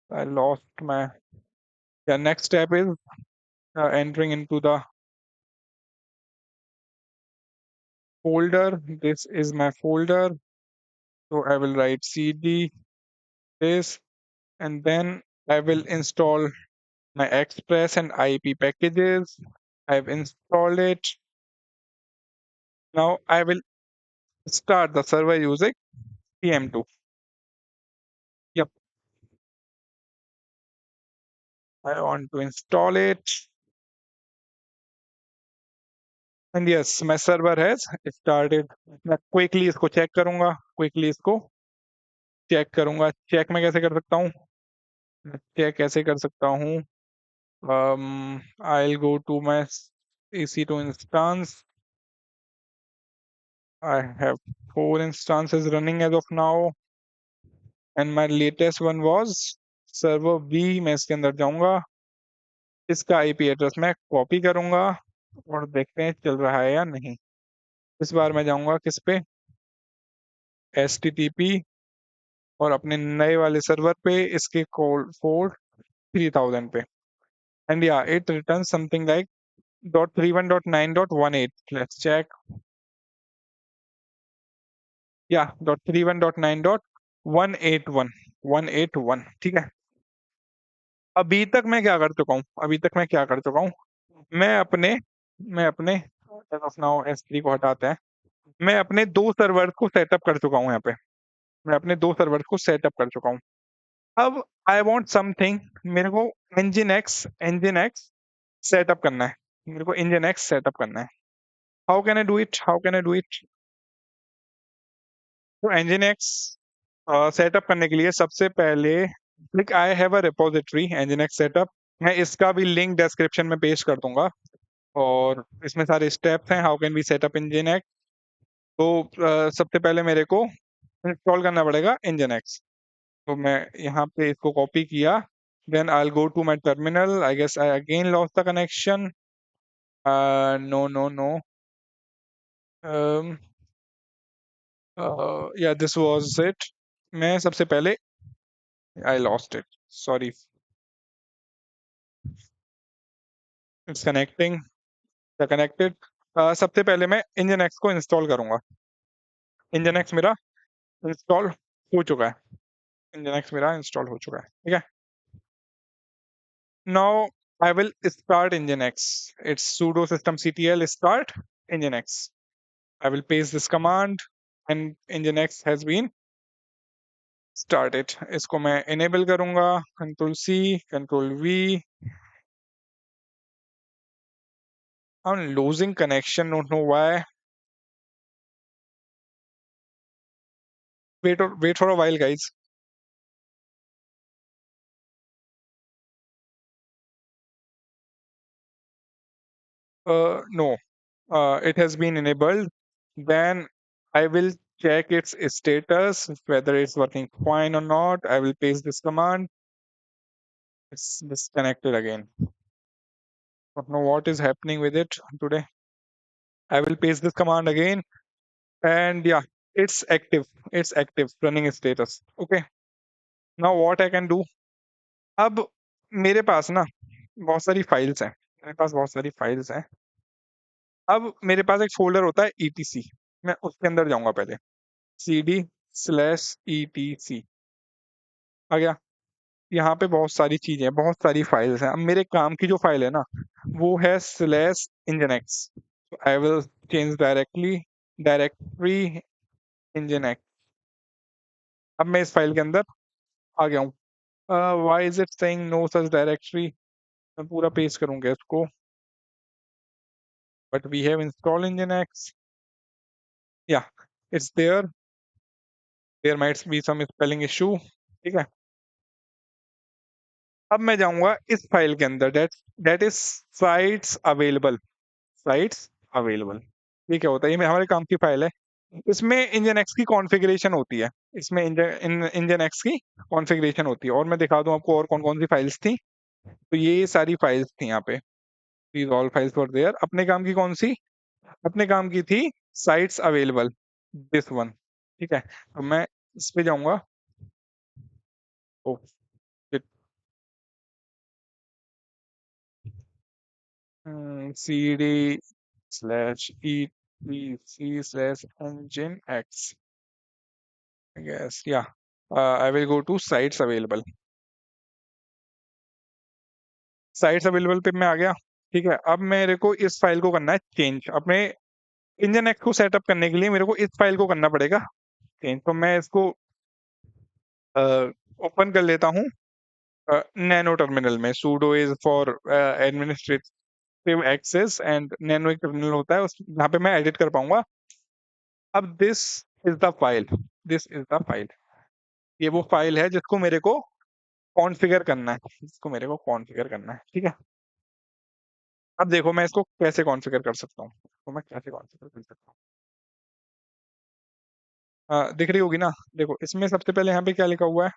I lost my. Yeah, next step is entering into the folder. This is my folder. So I will write cd this and then I will install my Express and IP packages. I've installed it. Now I will start the server using PM2. Yep, I want to install it. And yes, my server has started. मैं quickly इसको check करूंगा। quickly इसको check करूंगा। check मैं कैसे कर सकता हूँ? check कैसे कर सकता हूँ? I'll go to my EC2 instance. I have 4 instances running as of now, and my latest one was server B. मैं इसके अंदर जाऊंगा, इसका आईपी एड्रेस मैं कॉपी करूंगा और देखते हैं चल रहा है या नहीं। इस बार मैं जाऊंगा किस पे, HTTP, और अपने नए वाले सर्वर पे इसके कोड 3000 पे, and yeah it return something like .31.9.18. Let's check. Yeah .31.9.181, 181, ठीक है। अभी तक मैं क्या कर चुका हूँ, मैं अपने नाउ S3 को हटाते हैं, मैं अपने 2 सर्वर को सेटअप कर चुका हूँ यहाँ पे, मैं अपने 2 सर्वर को सेटअप कर चुका हूँ। अब आई वांट समथिंग, मेरे को Nginx सेटअप करना है, मेरे को Nginx सेटअप करना है। How can I do it, तो Nginx सेटअप करने के लिए सबसे पहले, like I have a repository Nginx setup, मैं इसका भी लिंक डिस्क्रिप्शन में पेस्ट कर दूंगा, और इसमें सारे स्टेप्स हैं how can we setup Nginx। तो सबसे पहले मेरे को इंस्टॉल करना पड़ेगा Nginx, तो मैं यहाँ पे इसको कॉपी किया, then I will go to my terminal. I guess I again lost the connection, no no no, yeah this was it. मैं सबसे पहले, I lost it, sorry, it's connecting, connected. सबसे पहले मैं Nginx को इंस्टॉल करूंगा। Nginx मेरा install हो चुका है, Nginx मेरा इंस्टॉल हो चुका है, ठीक है। Now I will start Nginx. It's sudo systemctl start Nginx. I will paste this command and Nginx has been started. इसको मैं enable करूंगा, Control C, Control V. I'm losing connection, don't know why. Wait for a while, guys. No, it has been enabled. Then I will check its status, whether it's working fine or not. I will paste this command. It's disconnected again. Don't know what is happening with it today. I will paste this command again, and yeah, it's active. It's active, running status. Okay. Now what I can do? अब मेरे पास ना बहुत सारी files हैं, अब मेरे पास एक folder होता है etc, मैं उसके अंदर जाऊंगा पहले, cd/etc आ गया। यहाँ पे बहुत सारी चीजें, बहुत सारी फाइल्स हैं। अब मेरे काम की जो फाइल है ना, वो है /nginx। I will change directory nginx। अब मैं इस फाइल के अंदर आ गया हूँ। Why is it saying no such directory, मैं पूरा पेस्ट करूंगा इसको, but we have install nginx, yeah it's there might be some spelling issue, ठीक है। अब मैं जाऊंगा इस फाइल के अंदर, दैट इज साइट्स अवेलेबल। ये क्या होता है, ये हमारे काम की फाइल है, इसमें Nginx की कॉन्फ़िगरेशन होती है, इसमें Nginx की कॉन्फ़िगरेशन होती है, और मैं दिखा दूं आपको और कौन कौन सी फाइल्स थी। तो ये सारी फाइल्स थी यहाँ पे, these all files were there। अपने काम की कौन सी, अपने काम की थी साइट्स अवेलेबल, दिस वन, ठीक है। अब मैं इस पे जाऊंगा, ओ cd/etc/nginx, I guess, yeah. I will go to sites available, पे मैं आ गया, ठीक है। अब मेरे को इस फाइल को करना है चेंज, अपने Nginx को सेटअप करने के लिए मेरे को इस फाइल को करना पड़ेगा चेंज। तो मैं इसको ओपन कर लेता हूँ नैनो टर्मिनल में। sudo is for administrative access, and nano एक टर्मिनल होता है जहाँ पे मैं एडिट कर पाऊंगा। अब दिस इज द फाइल, ये वो फाइल है जिसको मेरे को कॉन्फ़िगर करना है, ठीक है। अब देखो मैं इसको कैसे कॉन्फ़िगर कर सकता हूँ, तो मैं कैसे कॉन्फ़िगर कर सकता हूँ। दिख रही होगी ना? देखो इसमें सबसे पहले यहाँ पे क्या लिखा हुआ है?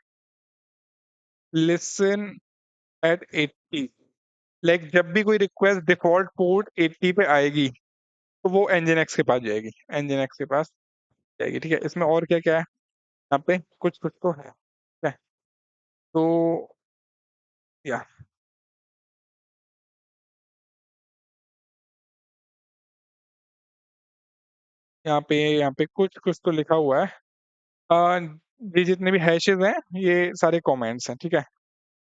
Listen eight 80। लाइक जब भी कोई रिक्वेस्ट डिफ़ॉल्ट पोर्ट 80 पे आएगी, तो वो एनजिन-एक्स के पास जाएगी, एनजिन-एक्स के पास जाएगी, ठीक है? इसमें और क्या-क्या है? यहाँ पे कुछ-कुछ तो है, ठीक है? तो या यहाँ पे कुछ-कुछ तो लिखा हुआ है। अ, ये जितने भी हैशेज़ हैं, ये सारे कमेंट्स हैं, ठीक है?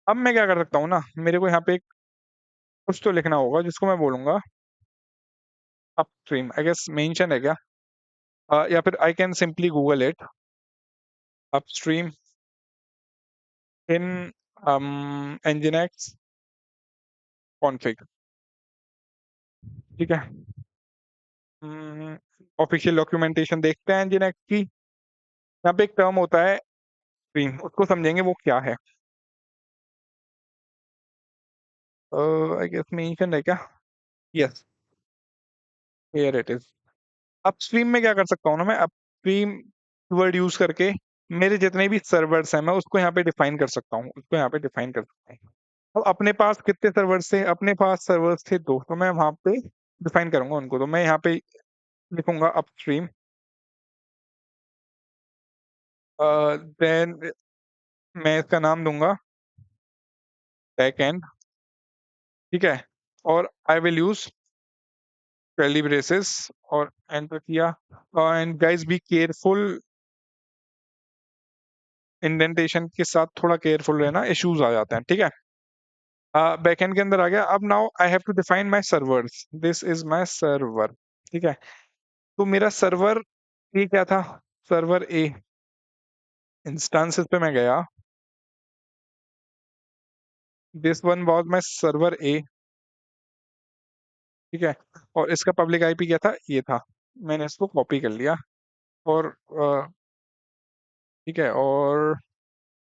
अब मैं क्या कर सकता हूँ ना, मेरे को यहाँ पे कुछ तो लिखना होगा जिसको मैं बोलूँगा अपस्ट्रीम। आई गेस मेंशन है क्या? या फिर I can simply Google it upstream in nginx config, ठीक है? ऑफिशियल डॉक्यूमेंटेशन देखते हैं nginx की। यहाँ पे एक टर्म होता है स्ट्रीम, उसको समझेंगे वो क्या है। आई गेस मेंशन है क्या? Yes, here it is. Upstream में क्या कर सकता हूँ ना मैं, अपस्ट्रीम वर्ड यूज करके मेरे जितने भी सर्वर्स हैं मैं उसको यहाँ पे डिफाइन कर सकता हूँ, उसको यहाँ पे डिफाइन कर सकता हूँ। अब अपने पास कितने सर्वर्स थे? अपने पास सर्वर्स थे 2, तो मैं वहाँ पे डिफाइन करूंगा उनको। तो मैं यहाँ पे लिखूंगा अपस्ट्रीम, देन मैं इसका नाम दूंगा बैकएंड, ठीक है? और I will use curly braces और एंटर किया। And guys be careful, indentation के साथ थोड़ा केयरफुल रहना, इश्यूज आ जाते हैं, ठीक है? बैकएंड के अंदर आ गया। अब now I have to define my servers, this is my server, ठीक है? तो मेरा सर्वर ए क्या था? सर्वर ए इंस्टांसेस पे मैं गया, this one was my server A, ठीक है? और इसका पब्लिक आईपी क्या था? ये था। मैंने इसको कॉपी कर लिया और ठीक है, और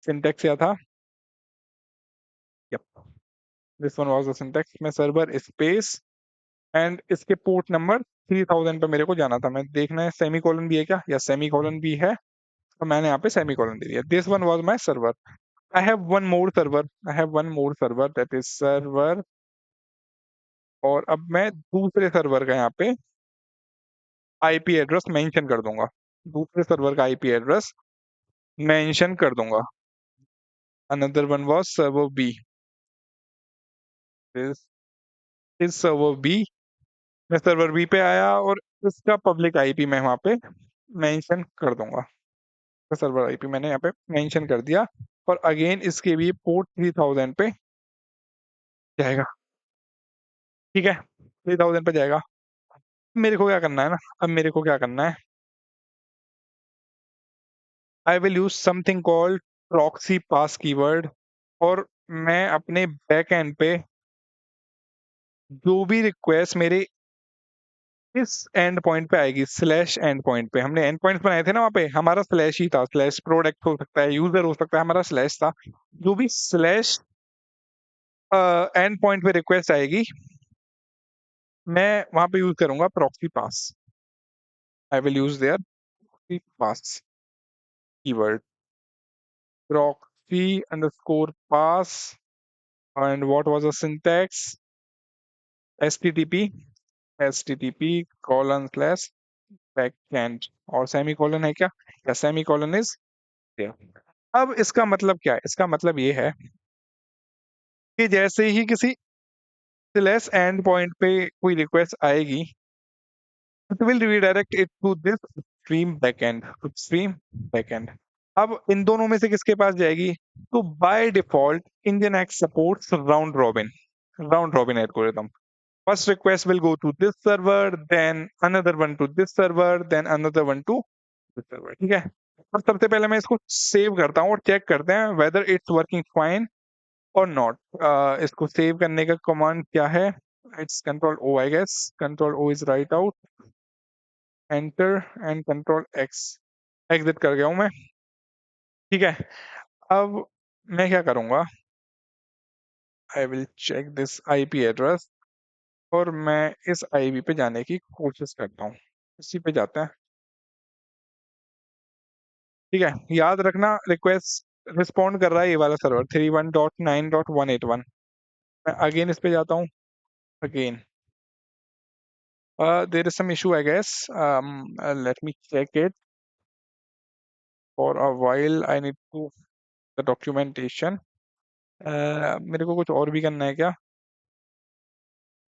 सिंटैक्स क्या था? Yup, this one was the syntax. मैं सर्वर स्पेस एंड इसके पोर्ट नंबर 3000 पे मेरे को जाना था। मैं देखना है सेमी कॉलन भी है क्या, या सेमी कॉलन भी है, तो मैंने यहाँ पे सेमी कॉलन दे दिया। This one was my server. I have one more server, I have one more server, that is server. और अब मैं दूसरे सर्वर का यहाँ पे आईपी एड्रेस मेंशन कर दूंगा, दूसरे सर्वर का आईपी एड्रेस मेंशन कर दूंगा। Another one was server B, this is server B. मैं सर्वर बी पे आया और इसका पब्लिक आईपी मैं वहाँ पे मेंशन कर दूंगा। सर्वर आईपी मैंने यहाँ पे मेंशन कर दिया, और अगेन इसके भी पोर्ट 3000 पे जाएगा, ठीक है? 3000 पे जाएगा। मेरे को क्या करना है ना, अब मेरे को क्या करना है, I will use something called proxy pass keyword. और मैं अपने बैक एंड पे जो भी रिक्वेस्ट मेरे इस एंड पॉइंट पे आएगी, स्लैश एंड पॉइंट पे, हमने एंड पॉइंट्स बनाए थे ना, वहाँ पे हमारा स्लैश ही था, स्लैश प्रोडक्ट हो सकता है, यूजर हो सकता है, हमारा स्लैश था। जो भी स्लैश एंड पॉइंट पे रिक्वेस्ट आएगी, मैं वहां पे यूज करूंगा proxy pass. I will use their proxy pass keyword, proxy underscore pass, and what was the syntax? http colon slash backend, और सेमीकोलन है क्या, या सेमीकोलन इज देयर। अब इसका मतलब क्या है? इसका मतलब ये है कि जैसे ही किसी स्लैश एंड पॉइंट पे कोई रिक्वेस्ट आएगी, it will redirect it to this stream backend, stream backend. अब इन दोनों में से किसके पास जाएगी? तो by default nginx supports round robin algorithm. First request will go to this server, then another one to this server, then another one to this server, ठीक है? और सबसे पहले मैं इसको सेव करता हूँ और चेक करते हैं whether it's working fine or not। इसको सेव करने का कमांड क्या है? It's Control O, I guess. Control O is write out, enter and Control X। Exit कर गया हूँ मैं, ठीक है? अब मैं क्या करूँगा? I will check this IP address और मैं इस आईवी पे जाने की कोशिश करता हूँ। इसी पे जाते हैं। ठीक है, याद रखना रिक्वेस्ट रिस्पॉन्ड कर रहा है ये वाला सर्वर 31.9.181। मैं अगेन इस पे जाता हूँ। Again there is some issue I guess. Let me check it for a while. I need to the documentation. मेरे को कुछ और भी करना है क्या?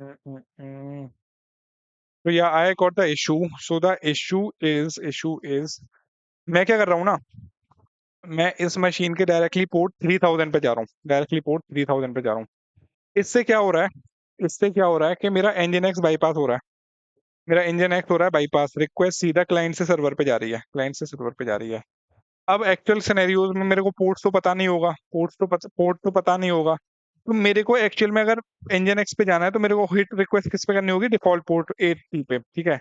Mm, mm, mm. So yeah, I got the issue. So the issue is मैं क्या कर रहा हूँ ना, मैं इस मशीन के डायरेक्टली पोर्ट 3000 पे जा रहा हूँ। डायरेक्टली पोर्ट 3000 पे जा रहा हूँ। इससे क्या हो रहा है? इससे क्या हो रहा है कि मेरा engine X बाईपास हो रहा है। मेरा इंजन एक्ट हो रहा है बाईपास। रिक्वेस्ट सीधा क्लाइंट से सर्वर पे जा रही है। क्लाइंट से सर्वर पे जा रही है। अब एक्चुअल सिनेरियोज में मेरे को पोर्ट्स तो पता नहीं होगा। पोर्ट तो पता नहीं होगा। तो मेरे को एक्चुअल में अगर इंजन एक्स पे जाना है तो मेरे को हिट रिक्वेस्ट किस पे करनी होगी? डिफॉल्ट पोर्ट 80 पे। ठीक है।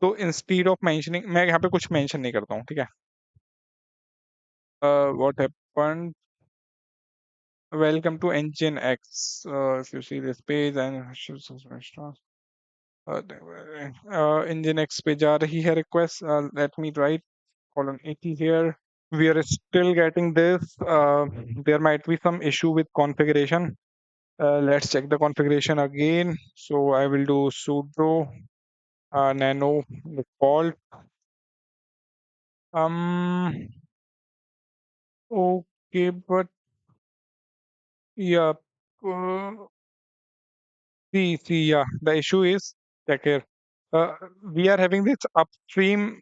तो इंस्टीड ऑफ मेंशनिंग मैं यहाँ पे कुछ मेंशन नहीं करता हूँ। ठीक है। What happened welcome to nginx if you see this page and nginx पे जा रही है request. Let me write colon 80 here. We are still getting this. There might be some issue with configuration. Let's check the configuration again. So I will do sudo nano default. Um. Okay, but yeah. Uh, yeah. The issue is check here. Uh, we are having this upstream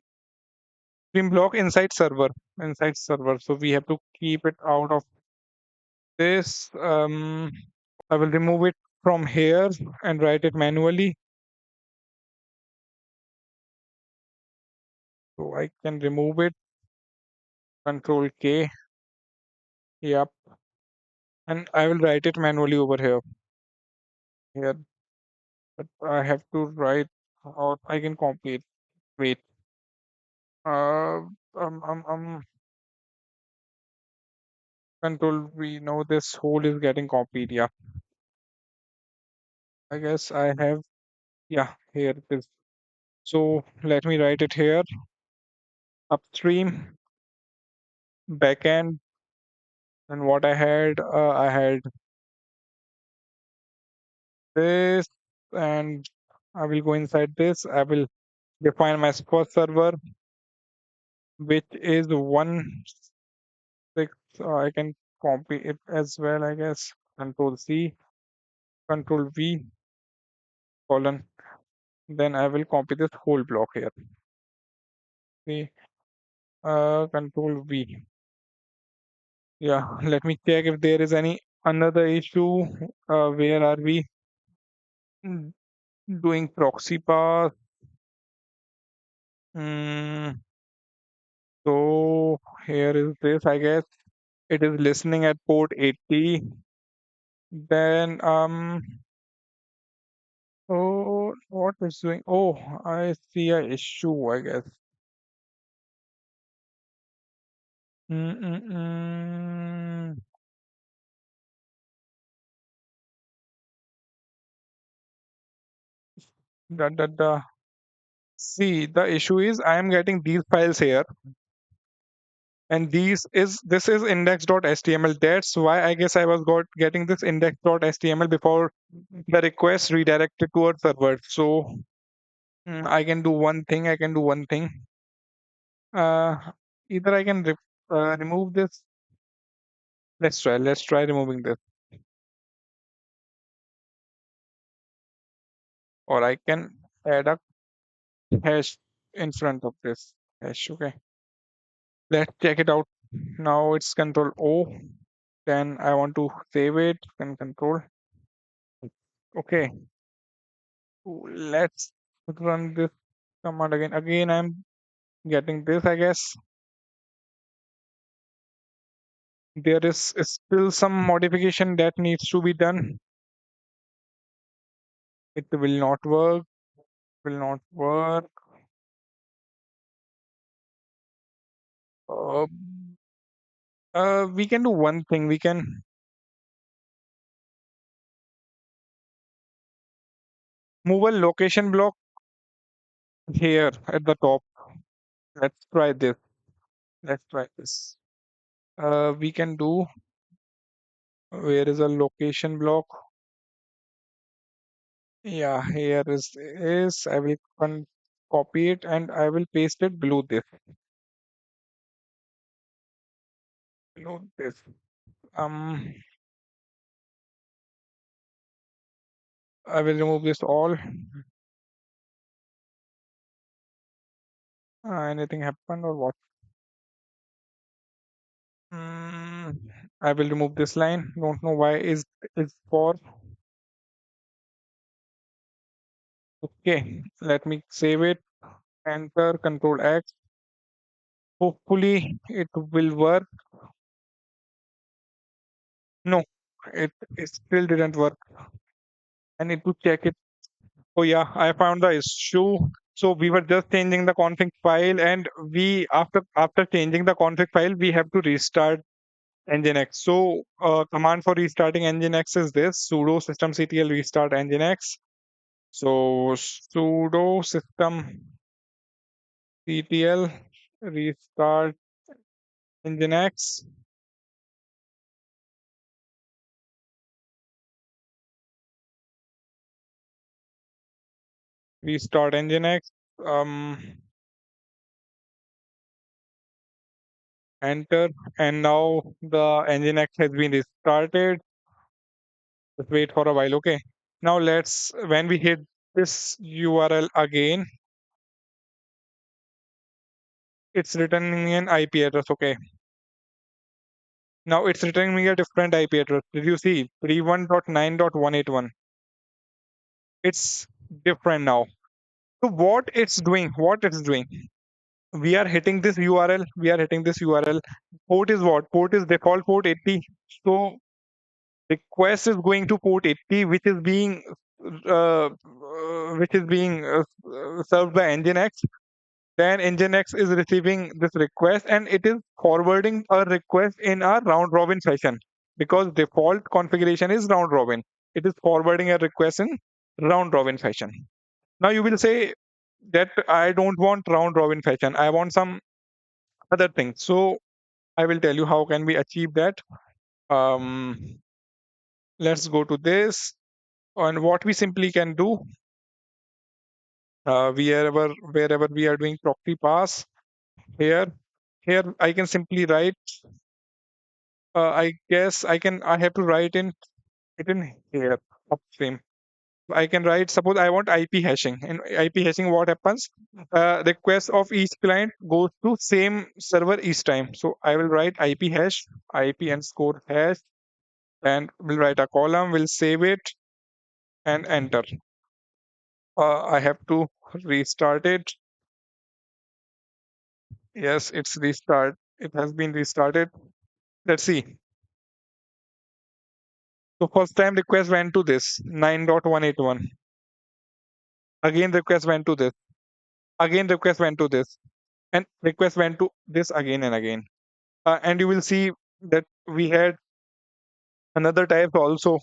stream block inside server. So we have to keep it out of this. I will remove it from here and write it manually. So I can remove it, Control K, yep, and I will write it manually over here, but I have to write, or I can copy it. Wait, uh, Control V. Now this whole is getting copied. Yeah, I guess I have. Yeah, here it is. So let me write it here. Upstream, backend, and what I had this, and I will go inside this. I will define my first server, which is 1.6. I can copy it as well, I guess. Control C, Control V, colon. Then I will copy this whole block here. See, Control V. Yeah, let me check if there is any another issue. Where are we? Mm, Doing proxy path. Mm, so here is this, I guess. It is listening at port 80. Then oh, what is doing? Oh, I see a issue, I guess. Mm-mm-mm. Da. See, the issue is I am getting these files here, and this is index.html. That's why I guess I was getting this index.html before the request redirected to our server. So I can do one thing. I can do one thing. Uh, Either I can remove this. Let's try. Let's try removing this, or I can add a hash in front of this hash. Okay, let's check it out. Now it's Control O. Then I want to save it and Control. Okay, let's run this command again. Again, I'm getting this. I guess there is still some modification that needs to be done. It will not work. Will not work. Uh, we can do one thing. We can Move a location block here at the top. Let's try this. Let's try this. We can do, where is a location block? Yeah, here is I will copy it and I will paste it below this. Below this. Um, I will remove this all. Anything happened or what? Mm, I will remove this line. Don't know why is for. Okay, let me save it. Enter Control X. Hopefully it will work. No, it still didn't work. I need to check it. Oh yeah, I found the issue. So we were just changing the config file, and we after changing the config file, we have to restart Nginx. So command for restarting Nginx is this: sudo systemctl restart Nginx. So sudo systemctl restart Nginx. Restart Nginx. Um, enter, and now the Nginx has been restarted. Just wait for a while, okay? Now let's, when we hit this URL again, it's returning an IP address, okay? Now it's returning me a different IP address. Did you see? 31.9.181. It's different now. So what it's doing, we are hitting this URL, we are hitting this URL. Port is what? Port is default port 80. So request is going to port 80, uh, which is being served by Nginx. Then Nginx is receiving this request and it is forwarding a request in a round robin fashion, because default configuration is round robin. It is forwarding a request in round robin fashion. Now you will say that I don't want round robin fashion. I want some other thing. So I will tell you how can we achieve that. Um, let's go to this. And what we simply can do, wherever we are doing proxy pass, here I can simply write, I guess I have to write in it in here upstream. I can write, suppose I want IP hashing. In IP hashing, what happens? Request of each client goes to same server each time. So I will write IP hash, IP and score hash, and we'll write a column, we'll save it and enter. I have to restart it. Yes, it's restart. It has been restarted. Let's see. So first time request went to this 9.181. Again request went to this. Again request went to this. And request went to this again and again. And you will see that we had another type also.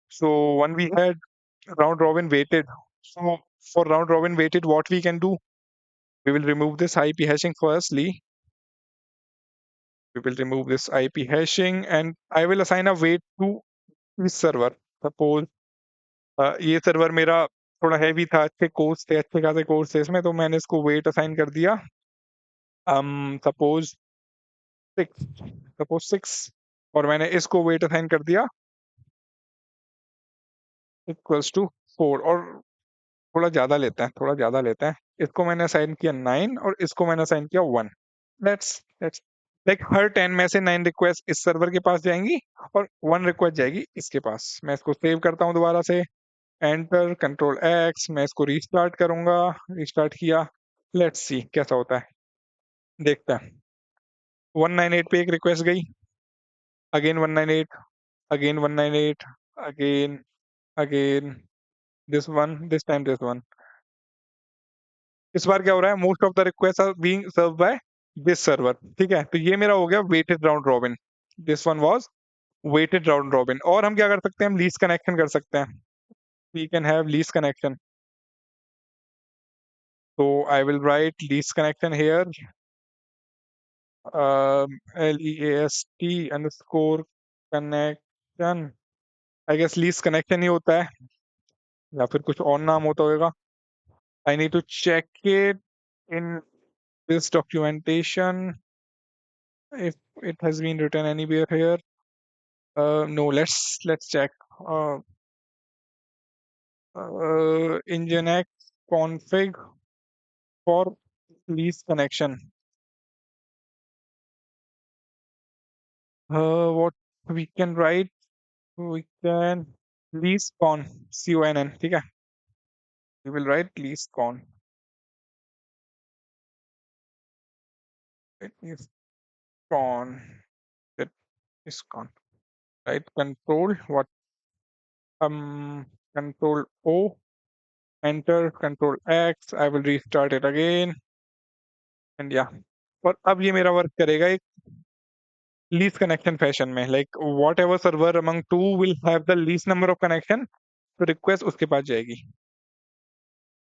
So when we had round robin weighted. So for round robin weighted, what we can do? We will remove this IP hashing firstly. We will remove this IP hashing and I will assign a weight to this server. Suppose ये server मेरा थोड़ा heavy था, अच्छे course थे, अच्छे खासे course थे इसमें, तो मैंने इसको वेट असाइन कर दिया सपोज 6 और मैंने इसको वेट असाइन कर दिया इक्वल्स टू 4 और थोड़ा ज्यादा लेते हैं, इसको मैंने असाइन किया 9 और इसको मैंने असाइन किया 1। लेट्स लाइक हर 10 में से 9 रिक्वेस्ट इस सर्वर के पास जाएंगी और 1 रिक्वेस्ट जाएगी इसके पास। मैं इसको सेव करता हूँ दोबारा से, एंटर कंट्रोल एक्स, मैं इसको रीस्टार्ट करूंगा। रीस्टार्ट किया, लेट्स सी कैसा होता है, देखते हैं। 198 पे एक रिक्वेस्ट गई, again 198, again 198, again again this one, this time this one. इस बार क्या हो रहा है, most of the request are being serve by this server. ठीक है, तो ये मेरा हो गया weighted round robin. This one was weighted round robin. और हम क्या कर सकते हैं, हम लीस्ट कनेक्शन कर सकते हैं। We can have least connection. So I will write least connection here. LEAST underscore connection. I guess least connection ही होता है या फिर कुछ और नाम होता होगा. I need to check it in this documentation if it has been written anywhere here. No, let's check. Uh, Nginx config for least connection. What we can write? We can least con CONN. ठीक है? We will write least con. It is con. It is con. Right? Control what? Control O. Enter. Control X. I will restart it again. And yeah. और अब ये मेरा work करेगा एक least connection fashion में. Like whatever server among two will have the least number of connection, तो request उसके पास जाएगी.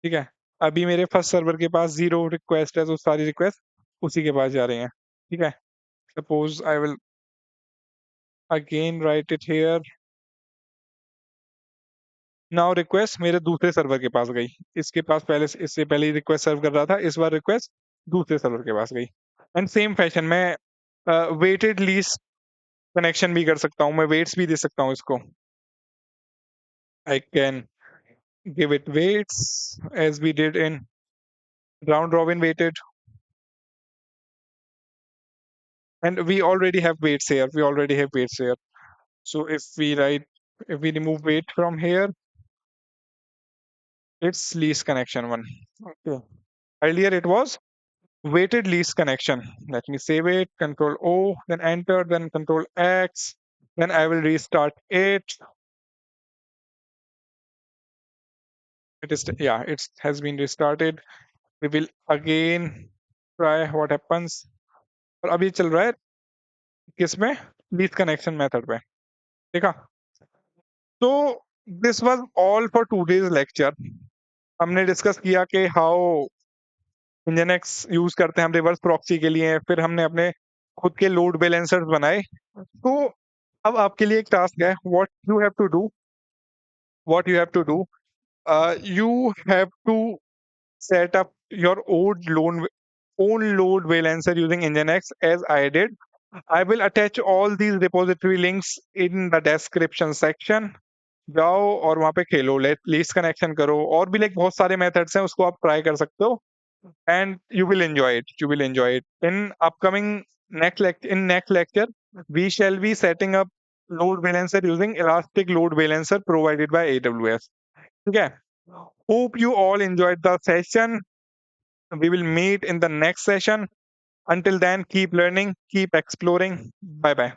ठीक है. अभी मेरे फर्स्ट सर्वर के पास 0 रिक्वेस्ट है, तो सारी रिक्वेस्ट उसी के पास जा रही हैं. ठीक है. Suppose I will again right it here. Now request मेरे दूसरे सर्वर के पास गई. इसके पास पहले इससे पहले रिक्वेस्ट सर्व कर रहा था, इस बार रिक्वेस्ट दूसरे सर्वर के पास गई. एंड सेम फैशन में वेटेड लीस्ट कनेक्शन भी कर सकता हूँ, मैं वेट्स भी दे सकता हूँ इसको. I can give it weights as we did in round robin weighted, and we already have weights here. So if we remove weight from here, it's least connection one. Okay. Earlier it was weighted least connection. Let me save it. Control O, then enter, then Control X. Then I will restart it. It has been restarted. We will again try what happens. और अभी चल रहा है किसमें? Least connection method पे. देखा? तो this was all for today's lecture. हमने डिस्कस किया कि हाउ इंजनएक्स यूज करते हैं हम रिवर्स प्रॉक्सी के लिए, फिर हमने अपने खुद के लोड बैलेंसर्स बनाए. तो अब आपके लिए एक टास्क है. What you have to do, you have to set up your own load balancer using Nginx as I did. I will attach all these repository links in the description section. जाओ और वहां पे खेलो, least connection करो, और भी like बहुत सारे methods हैं, उसको आप ट्राई कर सकते हो. And you will enjoy it in upcoming next lecture. We shall be setting up load balancer using elastic load balancer provided by AWS. Okay. Hope you all enjoyed the session. We will meet in the next session. Until then, keep learning, keep exploring. Bye bye.